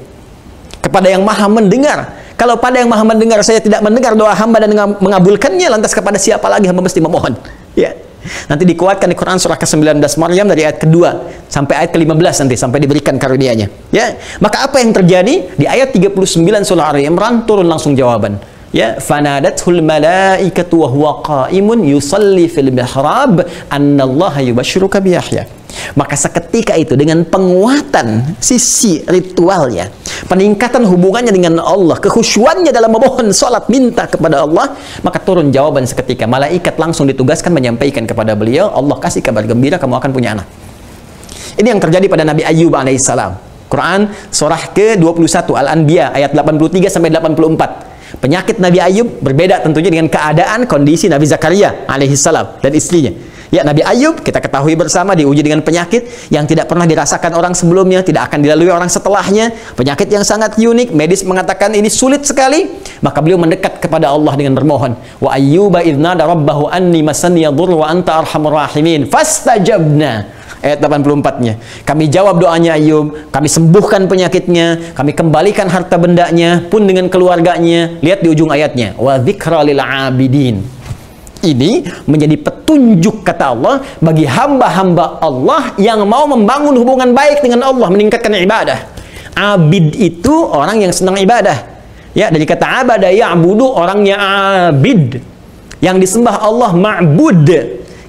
Kepada yang maha mendengar. Kalau pada yang maha mendengar saya tidak mendengar doa hamba dan mengabulkannya, lantas kepada siapa lagi hamba mesti memohon? Ya. Nanti dikuatkan di Quran surah ke-19 Maryam dari ayat kedua sampai ayat ke-15 nanti, sampai diberikan karunia-Nya. Ya. Maka apa yang terjadi? Di ayat 39 surah Ali Imran turun langsung jawaban. Ya, fanadathul malaikatu wa huwa qa'imun yusalli fil mihrab annallaha yubashshiruka bi Yahya. Maka seketika itu dengan penguatan sisi ritualnya, peningkatan hubungannya dengan Allah, kekhusyuannya dalam memohon salat minta kepada Allah, maka turun jawaban seketika. Malaikat langsung ditugaskan menyampaikan kepada beliau, Allah kasih kabar gembira kamu akan punya anak. Ini yang terjadi pada Nabi Ayyub alaihissalam. Quran surah ke-21 Al-Anbiya ayat 83 sampai 84. Penyakit Nabi Ayyub berbeda tentunya dengan keadaan kondisi Nabi Zakaria alaihissalam dan istrinya. Ya, Nabi Ayyub kita ketahui bersama diuji dengan penyakit yang tidak pernah dirasakan orang sebelumnya, tidak akan dilalui orang setelahnya. Penyakit yang sangat unik, medis mengatakan ini sulit sekali. Maka beliau mendekat kepada Allah dengan bermohon. Wa ayyuba idznada rabbahu anni massani yadhurru wa anta arhamur rahimin. Fastajabna. Ayat 84-nya. Kami jawab doanya Ayyub, kami sembuhkan penyakitnya, kami kembalikan harta bendanya pun dengan keluarganya. Lihat di ujung ayatnya, wa dzikra lil abidin. Ini menjadi petunjuk kata Allah bagi hamba-hamba Allah yang mau membangun hubungan baik dengan Allah, meningkatkan ibadah. Abid itu orang yang senang ibadah. Ya, dari kata abada ya'budu, orangnya abid. Yang disembah Allah ma'bud.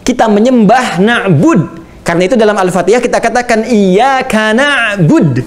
Kita menyembah na'bud. Karena itu dalam Al-Fatihah kita katakan iyyaka na'bud.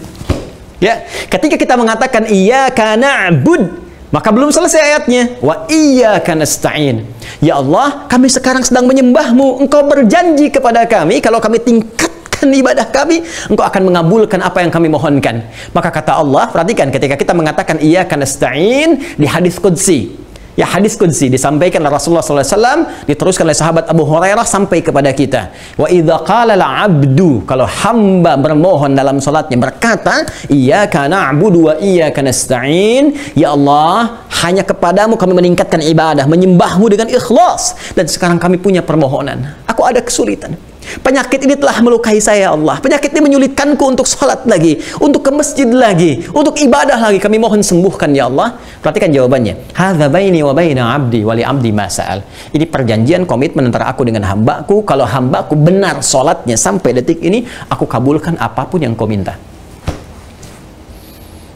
Ya, ketika kita mengatakan iyyaka na'bud, Maka belum selesai ayatnya. Wa iyyaka nasta'in. Ya Allah, kami sekarang sedang menyembahmu. Engkau berjanji kepada kami, kalau kami tingkatkan ibadah kami, Engkau akan mengabulkan apa yang kami mohonkan. Maka kata Allah, perhatikan ketika kita mengatakan iyyaka nasta'in di hadis qudsi. Ya, hadis qudsi disampaikan oleh Rasulullah SAW, diteruskan oleh sahabat Abu Hurairah sampai kepada kita. Wa idza qala al-'abdu, kalau hamba bermohon dalam salatnya berkata, iyyaka na'budu wa iyyaka nasta'in, ya Allah, hanya kepadamu kami meningkatkan ibadah, menyembahmu dengan ikhlas, dan sekarang kami punya permohonan. Aku ada kesulitan. Penyakit ini telah melukai saya, Allah. Penyakit ini menyulitkanku untuk salat lagi, untuk ke masjid lagi, untuk ibadah lagi. Kami mohon sembuhkan, ya Allah. Perhatikan jawabannya. Hadza baini wa baina 'abdi wa li 'abdi ma sa'al. Ini perjanjian komitmen antara aku dengan hambaku. Kalau hambaku benar salatnya sampai detik ini, aku kabulkan apapun yang kau minta.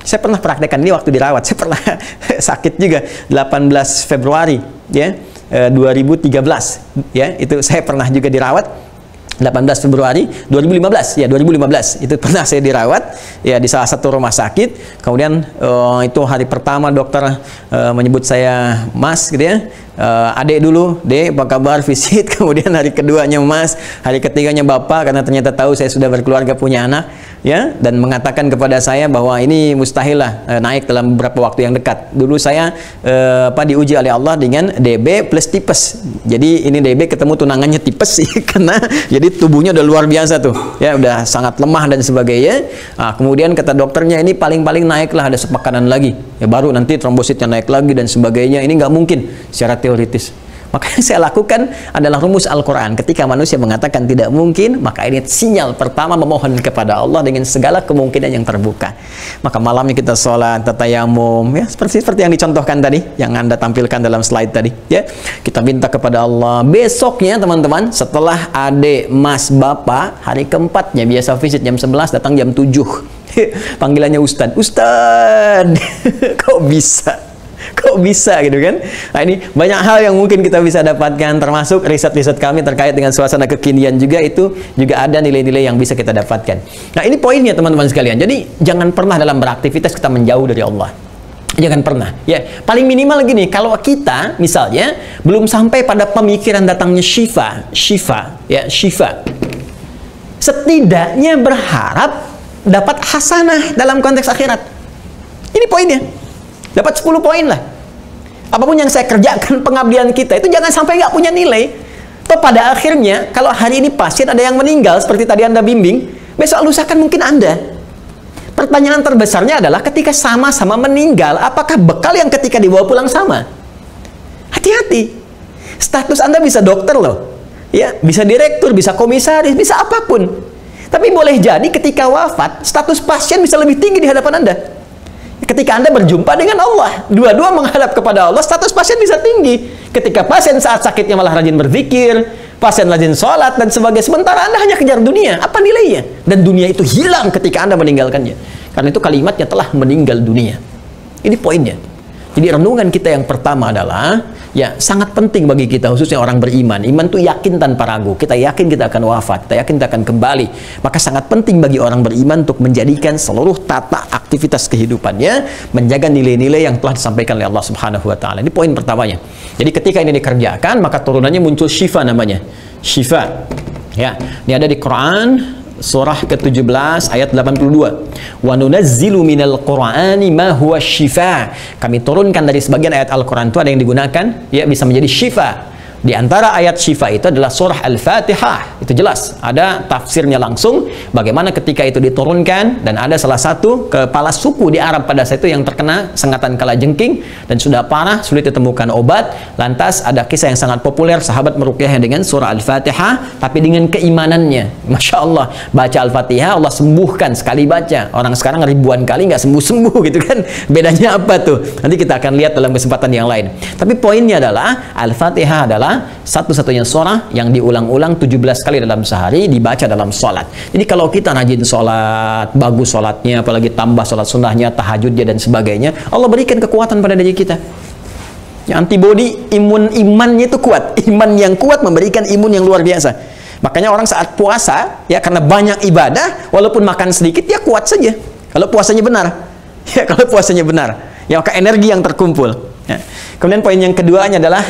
Saya pernah praktekkan ini waktu dirawat. Saya pernah sakit juga 18 Februari ya, 2013 ya. Itu saya pernah juga dirawat 18 Februari 2015 ya, 2015 itu pernah saya dirawat ya di salah satu rumah sakit. Kemudian itu hari pertama dokter menyebut saya Mas gitu ya, adek dulu, dek apa kabar, visit. Kemudian hari keduanya Mas, hari ketiganya Bapak, karena ternyata tahu saya sudah berkeluarga, punya anak ya, dan mengatakan kepada saya bahwa ini mustahil lah naik dalam beberapa waktu yang dekat. Dulu saya diuji oleh Allah dengan DB plus tipes. Jadi ini DB ketemu tunangannya tipes sih, karena jadi tubuhnya udah luar biasa tuh ya, udah sangat lemah dan sebagainya. Kemudian kata dokternya ini paling-paling naiklah ada sepakanan lagi ya, baru nanti trombositnya naik lagi dan sebagainya. Ini nggak mungkin secara teoritis. Maka yang saya lakukan adalah rumus Al-Quran. Ketika manusia mengatakan tidak mungkin, maka ini sinyal pertama memohon kepada Allah dengan segala kemungkinan yang terbuka. Maka malamnya kita sholat, tatayamum, ya, seperti yang dicontohkan tadi, yang Anda tampilkan dalam slide tadi. Ya, kita minta kepada Allah. Besoknya teman-teman, setelah adik, mas, bapak, hari keempatnya biasa visit jam 11, datang jam 7. Panggilannya Ustadz. Ustadz, kok bisa? Kok bisa gitu kan? Nah, ini banyak hal yang mungkin kita bisa dapatkan, termasuk riset-riset kami terkait dengan suasana kekinian juga, itu juga ada nilai-nilai yang bisa kita dapatkan. Nah, ini poinnya teman-teman sekalian. Jadi jangan pernah dalam beraktivitas kita menjauh dari Allah. Jangan pernah. Ya, paling minimal gini, kalau kita misalnya belum sampai pada pemikiran datangnya syifa, setidaknya berharap dapat hasanah dalam konteks akhirat. Ini poinnya. Dapat 10 poin lah. Apapun yang saya kerjakan, pengabdian kita itu jangan sampai nggak punya nilai. Toh pada akhirnya, kalau hari ini pasien ada yang meninggal, seperti tadi Anda bimbing, besok lusa kan mungkin Anda. Pertanyaan terbesarnya adalah ketika sama-sama meninggal, apakah bekal yang ketika dibawa pulang sama? Hati-hati. Status Anda bisa dokter loh. Ya, bisa direktur, bisa komisaris, bisa apapun. Tapi boleh jadi ketika wafat, status pasien bisa lebih tinggi di hadapan Anda. Ketika Anda berjumpa dengan Allah, dua-dua menghadap kepada Allah, status pasien bisa tinggi. Ketika pasien saat sakitnya malah rajin berzikir, pasien rajin sholat dan sebagainya, sementara Anda hanya kejar dunia, apa nilainya? Dan dunia itu hilang ketika Anda meninggalkannya. Karena itu kalimatnya telah meninggal dunia. Ini poinnya. Jadi renungan kita yang pertama adalah, ya, sangat penting bagi kita, khususnya orang beriman. Iman itu yakin tanpa ragu. Kita yakin kita akan wafat, kita yakin kita akan kembali. Maka sangat penting bagi orang beriman untuk menjadikan seluruh tata aktivitas kehidupannya menjaga nilai-nilai yang telah disampaikan oleh Allah Subhanahu wa taala. Ini poin pertamanya. Jadi ketika ini dikerjakan, maka turunannya muncul syifa namanya. Syifa. Ya, ini ada di Quran surah ke-17 ayat 82. Wa nunazzilu minal Qur'ani ma huwa syifa. Kami turunkan dari sebagian ayat Al-Qur'an itu ada yang digunakan ya bisa menjadi syifa. Di antara ayat syifa itu adalah surah Al-Fatihah. Itu jelas, ada tafsirnya langsung bagaimana ketika itu diturunkan, dan ada salah satu kepala suku di Arab pada saat itu yang terkena sengatan kalajengking dan sudah parah, sulit ditemukan obat. Lantas ada kisah yang sangat populer, sahabat meruqyahnya dengan surah Al-Fatihah, tapi dengan keimanannya. Masya Allah, baca Al-Fatihah Allah sembuhkan sekali baca. Orang sekarang ribuan kali nggak sembuh-sembuh gitu kan. Bedanya apa tuh? Nanti kita akan lihat dalam kesempatan yang lain. Tapi poinnya adalah Al-Fatihah adalah satu-satunya surah yang diulang-ulang 17 kali dalam sehari, dibaca dalam sholat. Jadi kalau kita rajin sholat, bagus sholatnya, apalagi tambah sholat sunnahnya, tahajudnya dan sebagainya, Allah berikan kekuatan pada diri kita. Ya, antibodi imannya itu kuat. Iman yang kuat memberikan imun yang luar biasa. Makanya orang saat puasa, ya karena banyak ibadah, walaupun makan sedikit, ya kuat saja. Kalau puasanya benar. Ya, kalau puasanya benar. Ya, maka energi yang terkumpul. Ya. Kemudian poin yang keduanya adalah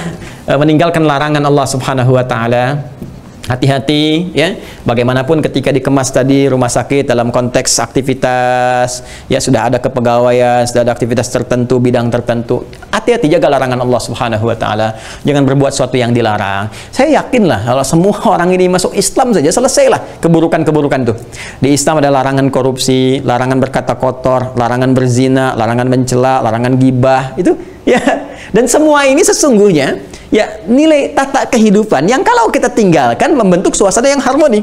meninggalkan larangan Allah Subhanahu wa taala. Hati-hati ya, bagaimanapun ketika dikemas tadi rumah sakit dalam konteks aktivitas, ya sudah ada kepegawaian, sudah ada aktivitas tertentu, bidang tertentu. Hati-hati jaga larangan Allah Subhanahu wa taala. Jangan berbuat sesuatu yang dilarang. Saya yakinlah kalau semua orang ini masuk Islam saja selesailah keburukan-keburukan itu. Di Islam ada larangan korupsi, larangan berkata kotor, larangan berzina, larangan mencela, larangan gibah, itu ya. Dan semua ini sesungguhnya ya nilai tata kehidupan yang kalau kita tinggalkan membentuk suasana yang harmoni.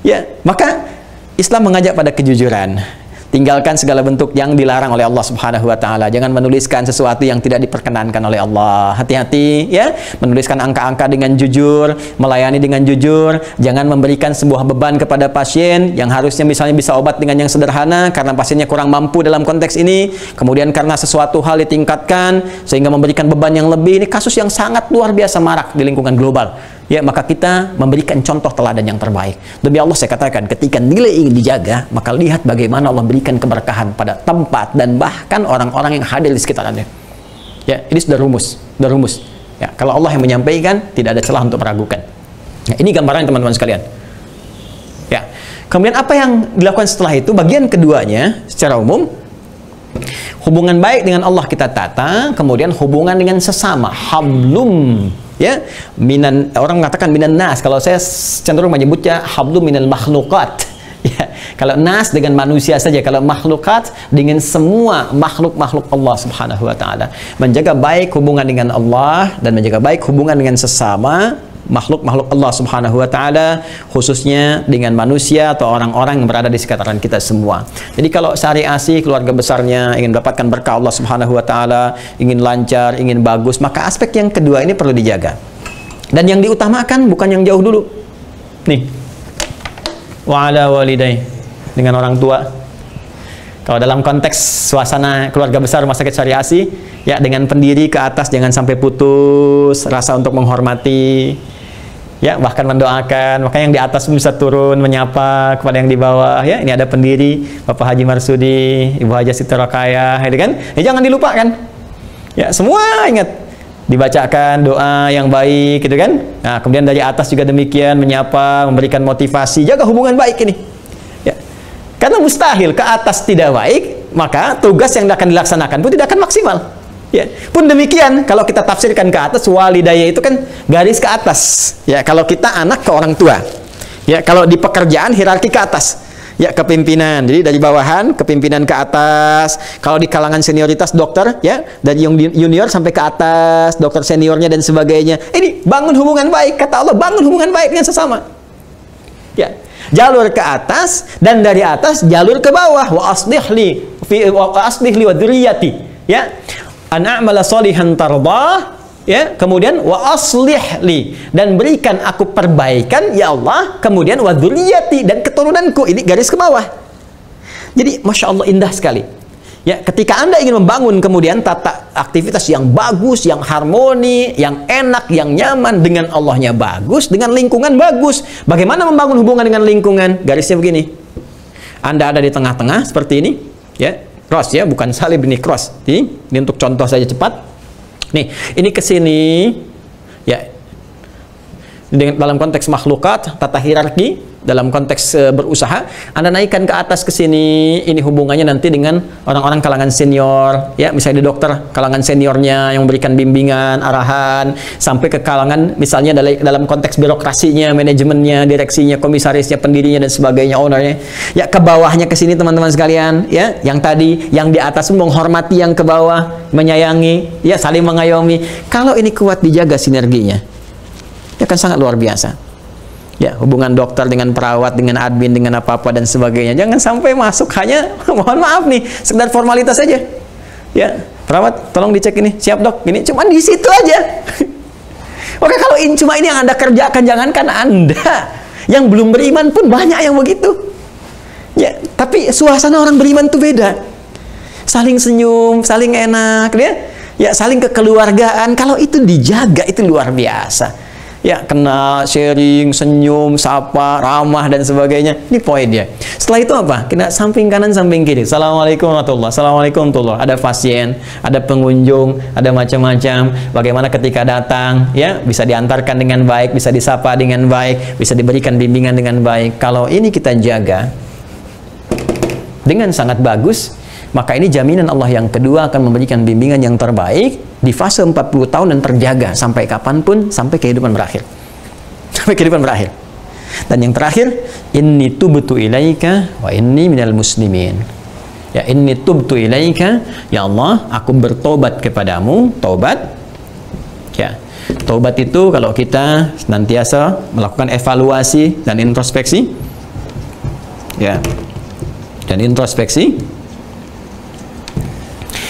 Ya, maka Islam mengajak pada kejujuran. Tinggalkan segala bentuk yang dilarang oleh Allah Subhanahu wa taala. Jangan menuliskan sesuatu yang tidak diperkenankan oleh Allah. Hati-hati ya, menuliskan angka-angka dengan jujur, melayani dengan jujur. Jangan memberikan sebuah beban kepada pasien yang harusnya misalnya bisa obat dengan yang sederhana karena pasiennya kurang mampu dalam konteks ini. Kemudian karena sesuatu hal ditingkatkan sehingga memberikan beban yang lebih. Ini kasus yang sangat luar biasa marak di lingkungan global. Ya, maka kita memberikan contoh teladan yang terbaik. Demi Allah saya katakan, ketika nilai ingin dijaga, maka lihat bagaimana Allah berikan keberkahan pada tempat dan bahkan orang-orang yang hadir di sekitarnya. Ya, ini sudah rumus, Ya, kalau Allah yang menyampaikan, tidak ada celah untuk meragukan. Ya, ini gambaran teman-teman sekalian. Ya, kemudian apa yang dilakukan setelah itu? Bagian keduanya, secara umum, hubungan baik dengan Allah kita tata, kemudian hubungan dengan sesama, hablum. Ya, orang mengatakan minan nas, kalau saya cenderung menyebutnya hablum minal makhluqat. Ya, kalau nas dengan manusia saja, kalau makhluqat dengan semua makhluk-makhluk Allah Subhanahu wa taala. Menjaga baik hubungan dengan Allah dan menjaga baik hubungan dengan sesama makhluk-makhluk Allah Subhanahu wa taala, khususnya dengan manusia atau orang-orang yang berada di sekitaran kita semua. Jadi kalau Syari Asih keluarga besarnya ingin mendapatkan berkah Allah Subhanahu wa taala, ingin lancar, ingin bagus, maka aspek yang kedua ini perlu dijaga. Dan yang diutamakan bukan yang jauh dulu. Nih. Wa ala walidai, dengan orang tua. Kalau dalam konteks suasana keluarga besar rumah sakit Syari Asih, ya dengan pendiri ke atas jangan sampai putus, rasa untuk menghormati. Ya, bahkan mendoakan, maka yang di atas bisa turun menyapa kepada yang di bawah. Ya, ini ada pendiri Bapak Haji Marsudi, Ibu Haja Siti Rokayah, gitu kan? Ya, jangan dilupakan. Ya, semua ingat dibacakan doa yang baik, gitu kan? Nah, kemudian dari atas juga demikian menyapa, memberikan motivasi, jaga hubungan baik ini. Ya, karena mustahil ke atas tidak baik, maka tugas yang akan dilaksanakan pun tidak akan maksimal. Ya, pun demikian kalau kita tafsirkan ke atas, walidaya itu kan garis ke atas. Ya, kalau kita anak ke orang tua. Ya, kalau di pekerjaan hierarki ke atas. Ya, kepimpinan. Jadi dari bawahan kepimpinan ke atas. Kalau di kalangan senioritas dokter, ya, dari yang junior sampai ke atas, dokter seniornya dan sebagainya. Ini bangun hubungan baik, kata Allah, bangun hubungan baik dengan sesama. Ya, jalur ke atas dan dari atas jalur ke bawah. Wa aslihli wa dzurriyyati. Ya. An'amala sholihan tardah, ya, kemudian wa aslihli, dan berikan aku perbaikan ya Allah, kemudian wa dzurriyyati, dan keturunanku. Ini garis ke bawah. Jadi Masya Allah indah sekali. Ya, ketika Anda ingin membangun kemudian tata aktivitas yang bagus, yang harmoni, yang enak, yang nyaman, dengan Allahnya bagus, dengan lingkungan bagus. Bagaimana membangun hubungan dengan lingkungan? Garisnya begini. Anda ada di tengah-tengah seperti ini, ya. Cross, ya, bukan salib, ini cross. Ini untuk contoh saja cepat. Nih, ini ke sini, ya. Dalam konteks makhlukat, tata hierarki, dalam konteks berusaha, Anda naikkan ke atas ke sini. Ini hubungannya nanti dengan orang-orang kalangan senior, ya, misalnya di dokter, kalangan seniornya yang memberikan bimbingan, arahan, sampai ke kalangan misalnya dalam konteks birokrasinya, manajemennya, direksinya, komisarisnya, pendirinya dan sebagainya, ownernya. Ya, ke bawahnya ke sini teman-teman sekalian, ya, yang tadi, yang di atas menghormati yang ke bawah, menyayangi, ya, saling mengayomi. Kalau ini kuat dijaga sinerginya, ya kan sangat luar biasa. Ya, hubungan dokter dengan perawat, dengan admin, dengan apa-apa dan sebagainya. Jangan sampai masuk hanya, mohon maaf nih, sekedar formalitas saja. Ya, perawat, tolong dicek ini, siap dok, ini cuma di situ aja. Oke, kalau cuma ini yang Anda kerjakan, jangankan Anda, yang belum beriman pun banyak yang begitu. Ya, tapi suasana orang beriman itu beda. Saling senyum, saling enak, ya, saling kekeluargaan. Kalau itu dijaga, itu luar biasa. Ya, kenal, sharing, senyum, sapa, ramah dan sebagainya. Ini poinnya. Setelah itu apa? Kita samping kanan, samping kiri. Assalamualaikum warahmatullahi wabarakatuh. Assalamualaikum warahmatullahi wabarakatuh. Ada pasien, ada pengunjung, ada macam-macam. Bagaimana ketika datang, ya, bisa diantarkan dengan baik, bisa disapa dengan baik, bisa diberikan bimbingan dengan baik. Kalau ini kita jaga dengan sangat bagus, maka ini jaminan Allah yang kedua akan memberikan bimbingan yang terbaik di fase 40 tahun dan terjaga sampai kapanpun, sampai kehidupan berakhir. Sampai kehidupan berakhir. Dan yang terakhir, inni tubtu ilaika wa inni minal muslimin. Ya, inni tubtu ilaika, ya Allah, aku bertobat kepadamu. Tobat. Ya. Tobat itu kalau kita senantiasa melakukan evaluasi dan introspeksi. Ya. Dan introspeksi.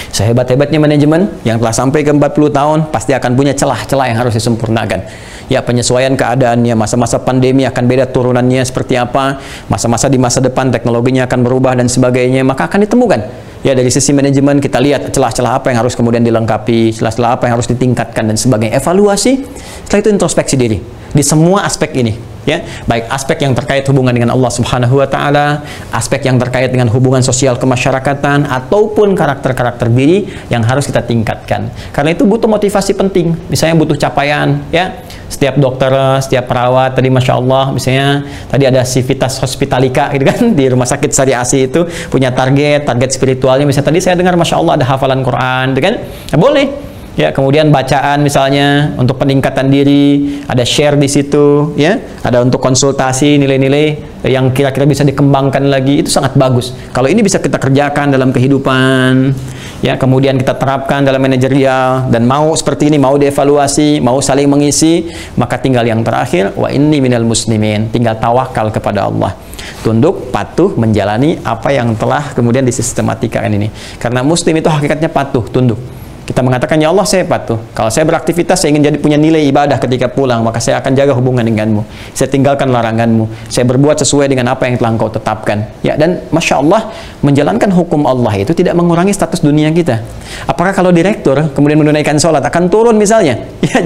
Sehebat-hebatnya manajemen yang telah sampai ke 40 tahun pasti akan punya celah-celah yang harus disempurnakan. Ya, penyesuaian keadaannya, masa-masa pandemi akan beda turunannya seperti apa, masa-masa di masa depan teknologinya akan berubah dan sebagainya, maka akan ditemukan. Ya, dari sisi manajemen kita lihat celah-celah apa yang harus kemudian dilengkapi, celah-celah apa yang harus ditingkatkan dan sebagainya. Evaluasi, setelah itu introspeksi diri di semua aspek ini. Ya, baik aspek yang terkait hubungan dengan Allah Subhanahu wa taala, aspek yang terkait dengan hubungan sosial kemasyarakatan ataupun karakter-karakter diri yang harus kita tingkatkan. Karena itu butuh motivasi penting. Misalnya butuh capaian, ya. Setiap dokter, setiap perawat tadi Masya Allah, misalnya tadi ada Civitas Hospitalika gitu kan, di Rumah Sakit Syariah Asi itu punya target spiritualnya. Misalnya tadi saya dengar Masya Allah ada hafalan Quran gitu kan. Nah, boleh. Ya, kemudian bacaan misalnya untuk peningkatan diri, ada share di situ, ya, ada untuk konsultasi nilai-nilai yang kira-kira bisa dikembangkan lagi, itu sangat bagus. Kalau ini bisa kita kerjakan dalam kehidupan, ya, kemudian kita terapkan dalam manajerial dan mau seperti ini, mau dievaluasi, mau saling mengisi, maka tinggal yang terakhir, wa inni minal muslimin, tinggal tawakal kepada Allah. Tunduk, patuh, menjalani apa yang telah kemudian disistematikan ini. Karena muslim itu hakikatnya patuh, tunduk. Kita mengatakan, ya Allah saya patuh. Kalau saya beraktivitas, saya ingin punya nilai ibadah ketika pulang, maka saya akan jaga hubungan denganmu. Saya tinggalkan laranganmu. Saya berbuat sesuai dengan apa yang telah engkau tetapkan. Ya, dan Masya Allah, menjalankan hukum Allah itu tidak mengurangi status dunia kita. Apakah kalau direktur kemudian menunaikan sholat akan turun misalnya? Ya,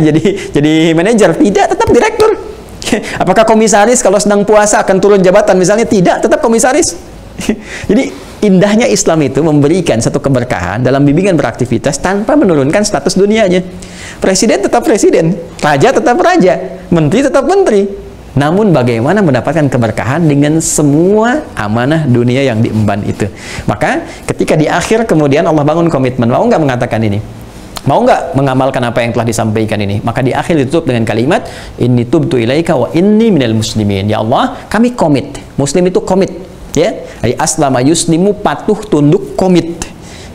jadi manajer? Tidak, tetap direktur. Apakah komisaris kalau sedang puasa akan turun jabatan misalnya? Tidak, tetap komisaris. Jadi indahnya Islam itu memberikan satu keberkahan dalam bimbingan beraktivitas tanpa menurunkan status dunianya. Presiden tetap presiden, raja tetap raja, menteri tetap menteri. Namun bagaimana mendapatkan keberkahan dengan semua amanah dunia yang diemban itu. Maka ketika di akhir kemudian Allah bangun komitmen, mau nggak mengatakan ini? Mau nggak mengamalkan apa yang telah disampaikan ini? Maka di akhir ditutup dengan kalimat, inni tubtu ilaika wa inni minal muslimin. Ya Allah, kami komit. Muslim itu komit. Ya, dari aslama yuslimu, patuh, tunduk, komit.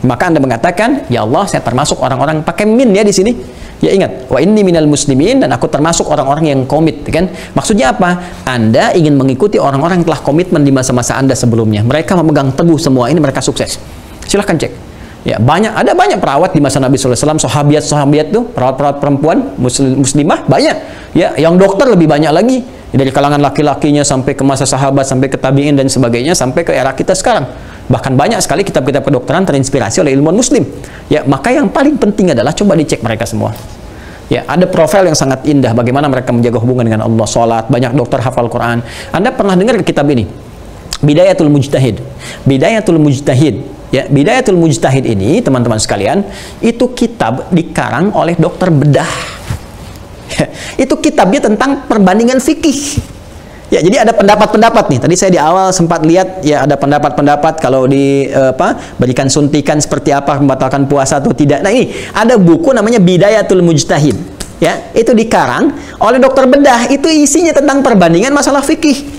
Maka Anda mengatakan, ya Allah, saya termasuk orang-orang, pakai min ya di sini. Ya ingat, wa inni minal muslimin, dan aku termasuk orang-orang yang komit, kan? Maksudnya apa? Anda ingin mengikuti orang-orang yang telah komitmen di masa-masa Anda sebelumnya. Mereka memegang teguh semua ini, mereka sukses. Silahkan cek. Ya, ada banyak perawat di masa Nabi SAW, sahabiat tuh, perawat-perawat perempuan, muslimah, banyak. Ya, yang dokter lebih banyak lagi. Dari kalangan laki-lakinya sampai ke masa sahabat, sampai ke tabi'in dan sebagainya, sampai ke era kita sekarang. Bahkan banyak sekali kitab-kitab kedokteran terinspirasi oleh ilmuwan muslim. Ya, maka yang paling penting adalah coba dicek mereka semua. Ya, ada profil yang sangat indah bagaimana mereka menjaga hubungan dengan Allah, salat, banyak dokter hafal Quran. Anda pernah dengar kitab ini? Bidayatul Mujtahid. Bidayatul Mujtahid. Ya, Bidayatul Mujtahid ini, teman-teman sekalian, itu kitab dikarang oleh dokter bedah. Itu kitabnya tentang perbandingan fikih. Ya, jadi ada pendapat-pendapat nih. Tadi saya di awal sempat lihat ya ada pendapat-pendapat kalau berikan suntikan seperti apa, membatalkan puasa atau tidak. Nah, ini ada buku namanya Bidayatul Mujtahid. Ya, itu dikarang oleh dokter bedah. Itu isinya tentang perbandingan masalah fikih.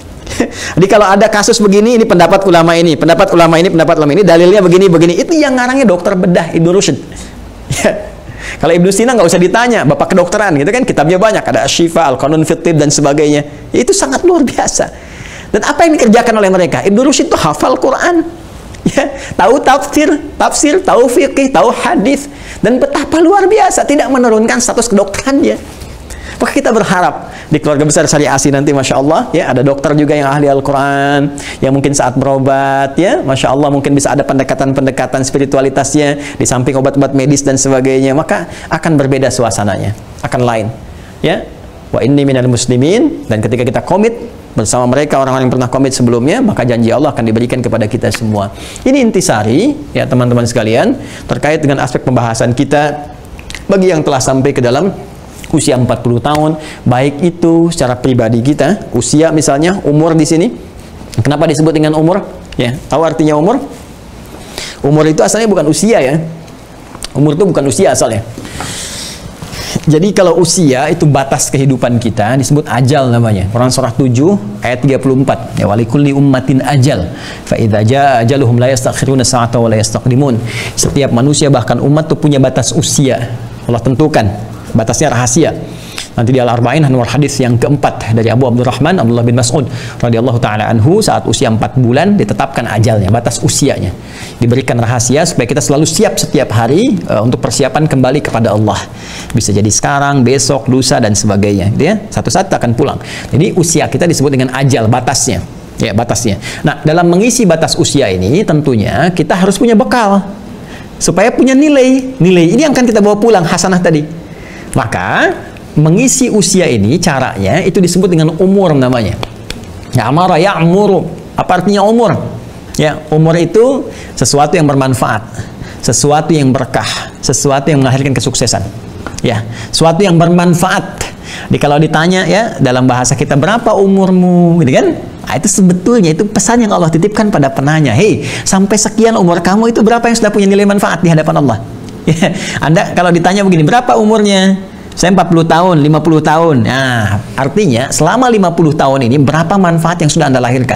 Jadi kalau ada kasus begini, ini pendapat ulama ini, pendapat ulama ini, pendapat ulama ini, dalilnya begini. Itu yang ngarangnya dokter bedah Ibnu Rushd. Ya. Kalau Ibnu Sina nggak usah ditanya, bapak kedokteran gitu kan, kitabnya banyak, ada Asy-Syifa, Al-Qanun fit Thib dan sebagainya. Itu sangat luar biasa. Dan apa yang dikerjakan oleh mereka? Ibnu Rushd itu hafal Quran, ya, tahu tafsir, tahu fikih, tahu hadis, dan betapa luar biasa tidak menurunkan status kedokterannya. Maka kita berharap di keluarga besar Syariah Asi nanti, Masya Allah, ya, ada dokter juga yang ahli Al-Quran, yang mungkin saat berobat, ya, Masya Allah, mungkin bisa ada pendekatan-pendekatan spiritualitasnya, di samping obat-obat medis dan sebagainya, maka akan berbeda suasananya, akan lain. Ya, wa inni minal muslimin, dan ketika kita komit bersama mereka orang-orang yang pernah komit sebelumnya, maka janji Allah akan diberikan kepada kita semua. Ini intisari ya teman-teman sekalian terkait dengan aspek pembahasan kita bagi yang telah sampai ke dalam usia 40 tahun, baik itu secara pribadi kita, usia misalnya, umur di sini. Kenapa disebut dengan umur? Ya, tahu artinya umur? Umur itu asalnya bukan usia ya. Umur itu bukan usia asalnya. Jadi kalau usia itu batas kehidupan kita, disebut ajal namanya. Quran surah 7 ayat 34. Ya walikulli ummatin ajal. Fa idza jaa ajaluhum la yastakhiruna sa'ata wa la yastaqdimun. Setiap manusia bahkan umat itu punya batas usia. Allah tentukan. Batasnya rahasia. Nanti di Al-Arba'in nomor hadis yang keempat dari Abu Abdurrahman Abdullah bin Mas'ud radhiyallahu taala anhu, saat usia 4 bulan ditetapkan ajalnya, batas usianya. Diberikan rahasia supaya kita selalu siap setiap hari untuk persiapan kembali kepada Allah. Bisa jadi sekarang, besok, lusa dan sebagainya, gitu ya. Satu saat akan pulang. Jadi usia kita disebut dengan ajal, batasnya. Ya, batasnya. Nah, dalam mengisi batas usia ini tentunya kita harus punya bekal supaya punya nilai. Nilai ini yang akan kita bawa pulang, hasanah tadi. Maka mengisi usia ini caranya itu disebut dengan umur namanya. Ya, amara ya'muru. Apa artinya umur? Ya, umur itu sesuatu yang bermanfaat, sesuatu yang berkah, sesuatu yang melahirkan kesuksesan. Ya, sesuatu yang bermanfaat. Kalau ditanya ya dalam bahasa kita, berapa umurmu, gitu kan? Nah, itu sebetulnya itu pesan yang Allah titipkan pada penanya. Hei, sampai sekian umur kamu itu berapa yang sudah punya nilai manfaat di hadapan Allah? Ya, Anda kalau ditanya begini, berapa umurnya? Saya 40 tahun, 50 tahun. Nah, artinya selama 50 tahun ini berapa manfaat yang sudah Anda lahirkan?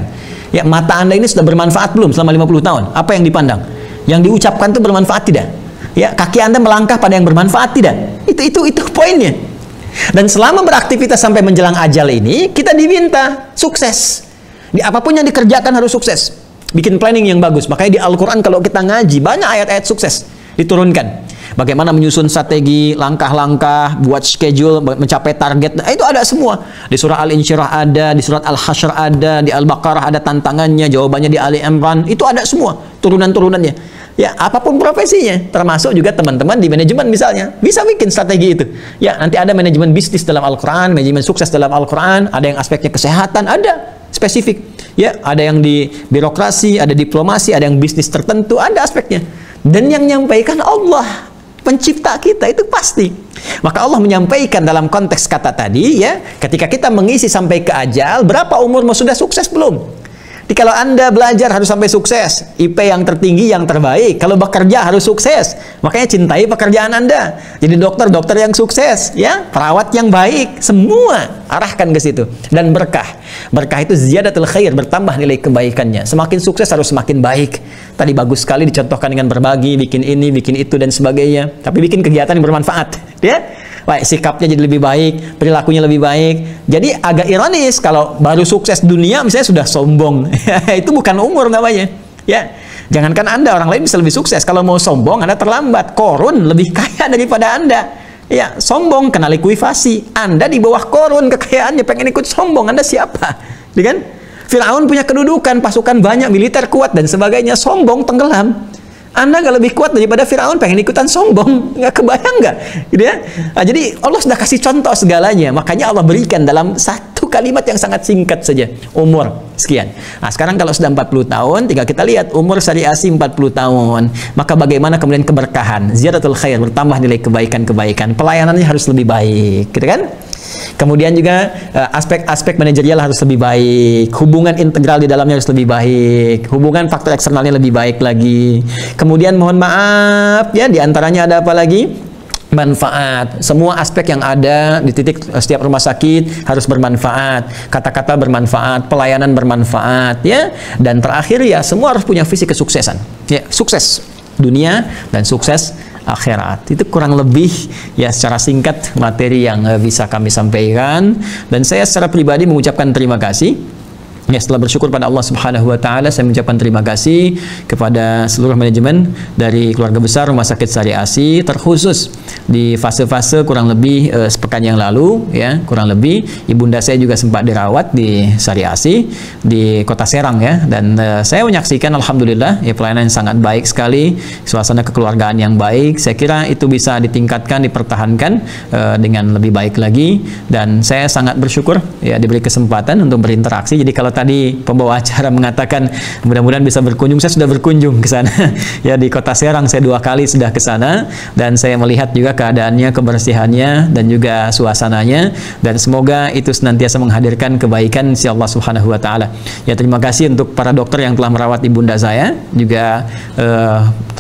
Ya, mata Anda ini sudah bermanfaat belum selama 50 tahun? Apa yang dipandang? Yang diucapkan itu bermanfaat tidak? Ya, kaki Anda melangkah pada yang bermanfaat tidak? Itu poinnya. Dan selama beraktivitas sampai menjelang ajal ini, kita diminta sukses. Di apapun yang dikerjakan harus sukses. Bikin planning yang bagus. Makanya di Al-Quran kalau kita ngaji, banyak ayat-ayat sukses diturunkan. Bagaimana menyusun strategi, langkah-langkah, buat schedule, mencapai target. Nah, itu ada semua. Di surah Al-Insyirah ada, di surat Al-Hasyr ada, di Al-Baqarah ada tantangannya, jawabannya di Ali Imran. Itu ada semua turunan-turunannya. Ya, apapun profesinya, termasuk juga teman-teman di manajemen misalnya, bisa bikin strategi itu. Ya, nanti ada manajemen bisnis dalam Al-Quran, manajemen sukses dalam Al-Quran, ada yang aspeknya kesehatan, ada spesifik. Ya, ada yang di birokrasi, ada diplomasi, ada yang bisnis tertentu, ada aspeknya. Dan yang menyampaikan Allah, pencipta kita, itu pasti. Maka Allah menyampaikan dalam konteks kata tadi ya, ketika kita mengisi sampai ke ajal, berapa umurmu, sudah sukses belum? Jadi kalau Anda belajar harus sampai sukses, IP yang tertinggi, yang terbaik. Kalau bekerja harus sukses, makanya cintai pekerjaan Anda. Jadi dokter yang sukses, ya, perawat yang baik, semua arahkan ke situ. Dan berkah itu ziyadatul khair, bertambah nilai kebaikannya. Semakin sukses harus semakin baik. Tadi bagus sekali dicontohkan dengan berbagi, bikin ini, bikin itu dan sebagainya. Tapi bikin kegiatan yang bermanfaat, ya. Baik, sikapnya jadi lebih baik, perilakunya lebih baik. Jadi agak ironis kalau baru sukses dunia misalnya sudah sombong. Itu bukan umur namanya. Ya, jangankan Anda, orang lain bisa lebih sukses. Kalau mau sombong, Anda terlambat. Korun lebih kaya daripada Anda. Ya, sombong kena likuifasi. Anda di bawah Korun kekayaannya, pengen ikut sombong, Anda siapa? Ya kan? Firaun punya kedudukan, pasukan banyak, militer kuat dan sebagainya, sombong tenggelam. Anda nggak lebih kuat daripada Firaun, pengen ikutan sombong, nggak kebayang nggak? Gitu ya? Nah, jadi Allah sudah kasih contoh segalanya, makanya Allah berikan dalam satu kalimat yang sangat singkat saja, umur sekian. Nah, sekarang kalau sudah 40 tahun, tinggal kita lihat umur Syari Asi 40 tahun, maka bagaimana kemudian keberkahan, ziyadatul khair, bertambah nilai kebaikan-kebaikan, pelayanannya harus lebih baik, gitu kan? Kemudian juga aspek-aspek manajerial harus lebih baik, hubungan integral di dalamnya harus lebih baik, hubungan faktor eksternalnya lebih baik lagi. Kemudian mohon maaf ya, diantaranya ada apa lagi? Manfaat. Semua aspek yang ada di titik setiap rumah sakit harus bermanfaat, kata-kata bermanfaat, pelayanan bermanfaat, ya. Dan terakhir ya, semua harus punya visi kesuksesan. Ya, sukses dunia dan sukses akhirat. Itu kurang lebih ya secara singkat materi yang bisa kami sampaikan, dan saya secara pribadi mengucapkan terima kasih Ya, setelah bersyukur pada Allah Subhanahu wa taala, saya mengucapkan terima kasih kepada seluruh manajemen dari keluarga besar Rumah Sakit Sari ASI, terkhusus di fase-fase kurang lebih sepekan yang lalu ya, kurang lebih ibunda saya juga sempat dirawat di Sari ASI di Kota Serang ya, dan saya menyaksikan alhamdulillah ya pelayanan yang sangat baik sekali, suasana kekeluargaan yang baik. Saya kira itu bisa ditingkatkan, dipertahankan dengan lebih baik lagi, dan saya sangat bersyukur ya diberi kesempatan untuk berinteraksi. Jadi kalau tadi pembawa acara mengatakan mudah-mudahan bisa berkunjung, saya sudah berkunjung ke sana ya, di Kota Serang saya 2 kali sudah ke sana, dan saya melihat juga keadaannya, kebersihannya, dan juga suasananya, dan semoga itu senantiasa menghadirkan kebaikan si Allah Subhanahu wa taala. Ya, terima kasih untuk para dokter yang telah merawat ibunda saya, juga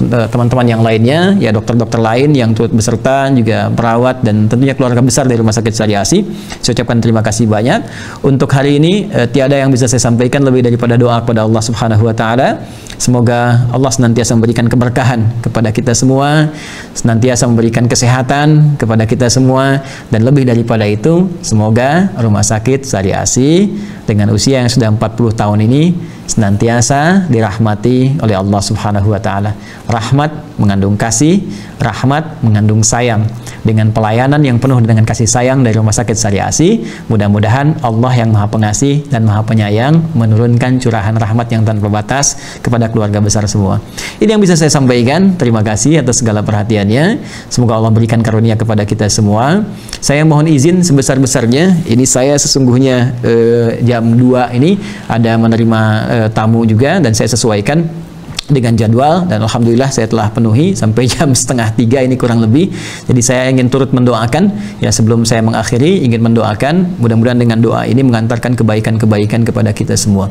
teman-teman yang lainnya ya, dokter-dokter lain yang turut beserta, juga perawat, dan tentunya keluarga besar dari Rumah Sakit Sari ASI. Saya ucapkan terima kasih banyak. Untuk hari ini tiada yang bisa saya sampaikan lebih daripada doa kepada Allah Subhanahu wa taala. Semoga Allah senantiasa memberikan keberkahan kepada kita semua, senantiasa memberikan kesehatan kepada kita semua, dan lebih daripada itu semoga Rumah Sakit Sari ASI dengan usia yang sudah 40 tahun ini senantiasa dirahmati oleh Allah Subhanahu wa taala. Rahmat mengandung kasih, rahmat mengandung sayang. Dengan pelayanan yang penuh dengan kasih sayang dari Rumah Sakit Sari ASI, mudah-mudahan Allah yang Maha Pengasih dan Maha Penyayang menurunkan curahan rahmat yang tanpa batas kepada keluarga besar semua. Ini yang bisa saya sampaikan. Terima kasih atas segala perhatiannya. Semoga Allah berikan karunia kepada kita semua. Saya mohon izin sebesar-besarnya. Ini saya sesungguhnya jam 2 ini ada menerima tamu juga, dan saya sesuaikan dengan jadwal, dan alhamdulillah saya telah penuhi sampai jam 2:30 ini kurang lebih. Jadi saya ingin turut mendoakan ya, sebelum saya mengakhiri ingin mendoakan, mudah-mudahan dengan doa ini mengantarkan kebaikan-kebaikan kepada kita semua.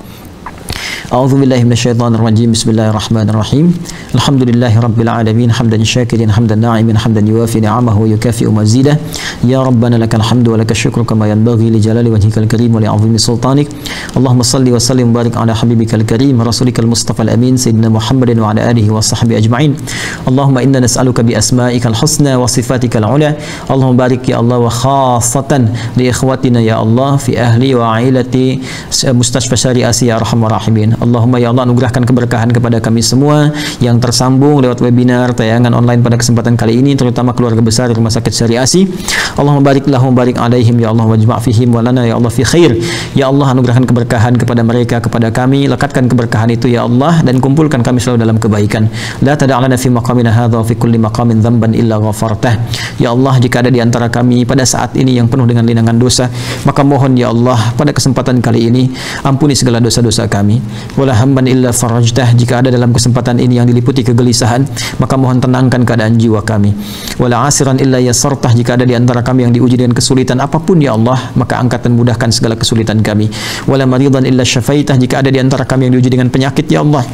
A'udzu billahi minasyaitonir rajim. Bismillahirrahmanirrahim. Alhamdulillahi rabbil alamin, hamdan syakirin, hamdan na'imin, hamdan yuwafi ni'amahu wa yukafi'u mazidah. Ya rabbana lakal hamdu wa lakal syukru kama yanbaghi li jalali wajhikal karim wa li 'azimi sultanik. Allahumma shalli wa sallim wa barik ala habibikal karim rasulikal mustafal amin sayyidina Muhammadin wa ala alihi wa sahbihi ajma'in. Allahumma inna nas'aluka bi asma'ikal husna wa sifatikal 'ula. Allahumma barik ya Allah, wa khassatan li ikhwatina ya Allah fi ahli wa ailati Mustashfa Sari ASI ya arhamar rahimin. Allahumma ya Allah, anugerahkan keberkahan kepada kami semua yang tersambung lewat webinar tayangan online pada kesempatan kali ini, terutama keluarga besar Rumah Sakit Sari ASI. Allahumma barik lahum barik alaihim ya Allah, wajma' fihim wa lana ya Allah fi khair. Ya Allah, anugerahkan keberkahan kepada mereka, kepada kami, lekatkan keberkahan itu ya Allah, dan kumpulkan kami selalu dalam kebaikan. La tada'lana fi maqamina hadha wa fi kulli maqamin dhanban illa ghafartah. Ya Allah, jika ada di antara kami pada saat ini yang penuh dengan linangan dosa, maka mohon ya Allah pada kesempatan kali ini ampuni segala dosa-dosa kami. Wala hamban illa farajtah, jika ada dalam kesempatan ini yang diliputi kegelisahan, maka mohon tenangkan keadaan jiwa kami. Wala asiran illa yasartah, jika ada di antara kami yang diuji dengan kesulitan apapun ya Allah, maka angkat dan mudahkan segala kesulitan kami. Wala maridan illa syafaitah, jika ada di antara kami yang diuji dengan penyakit ya Allah,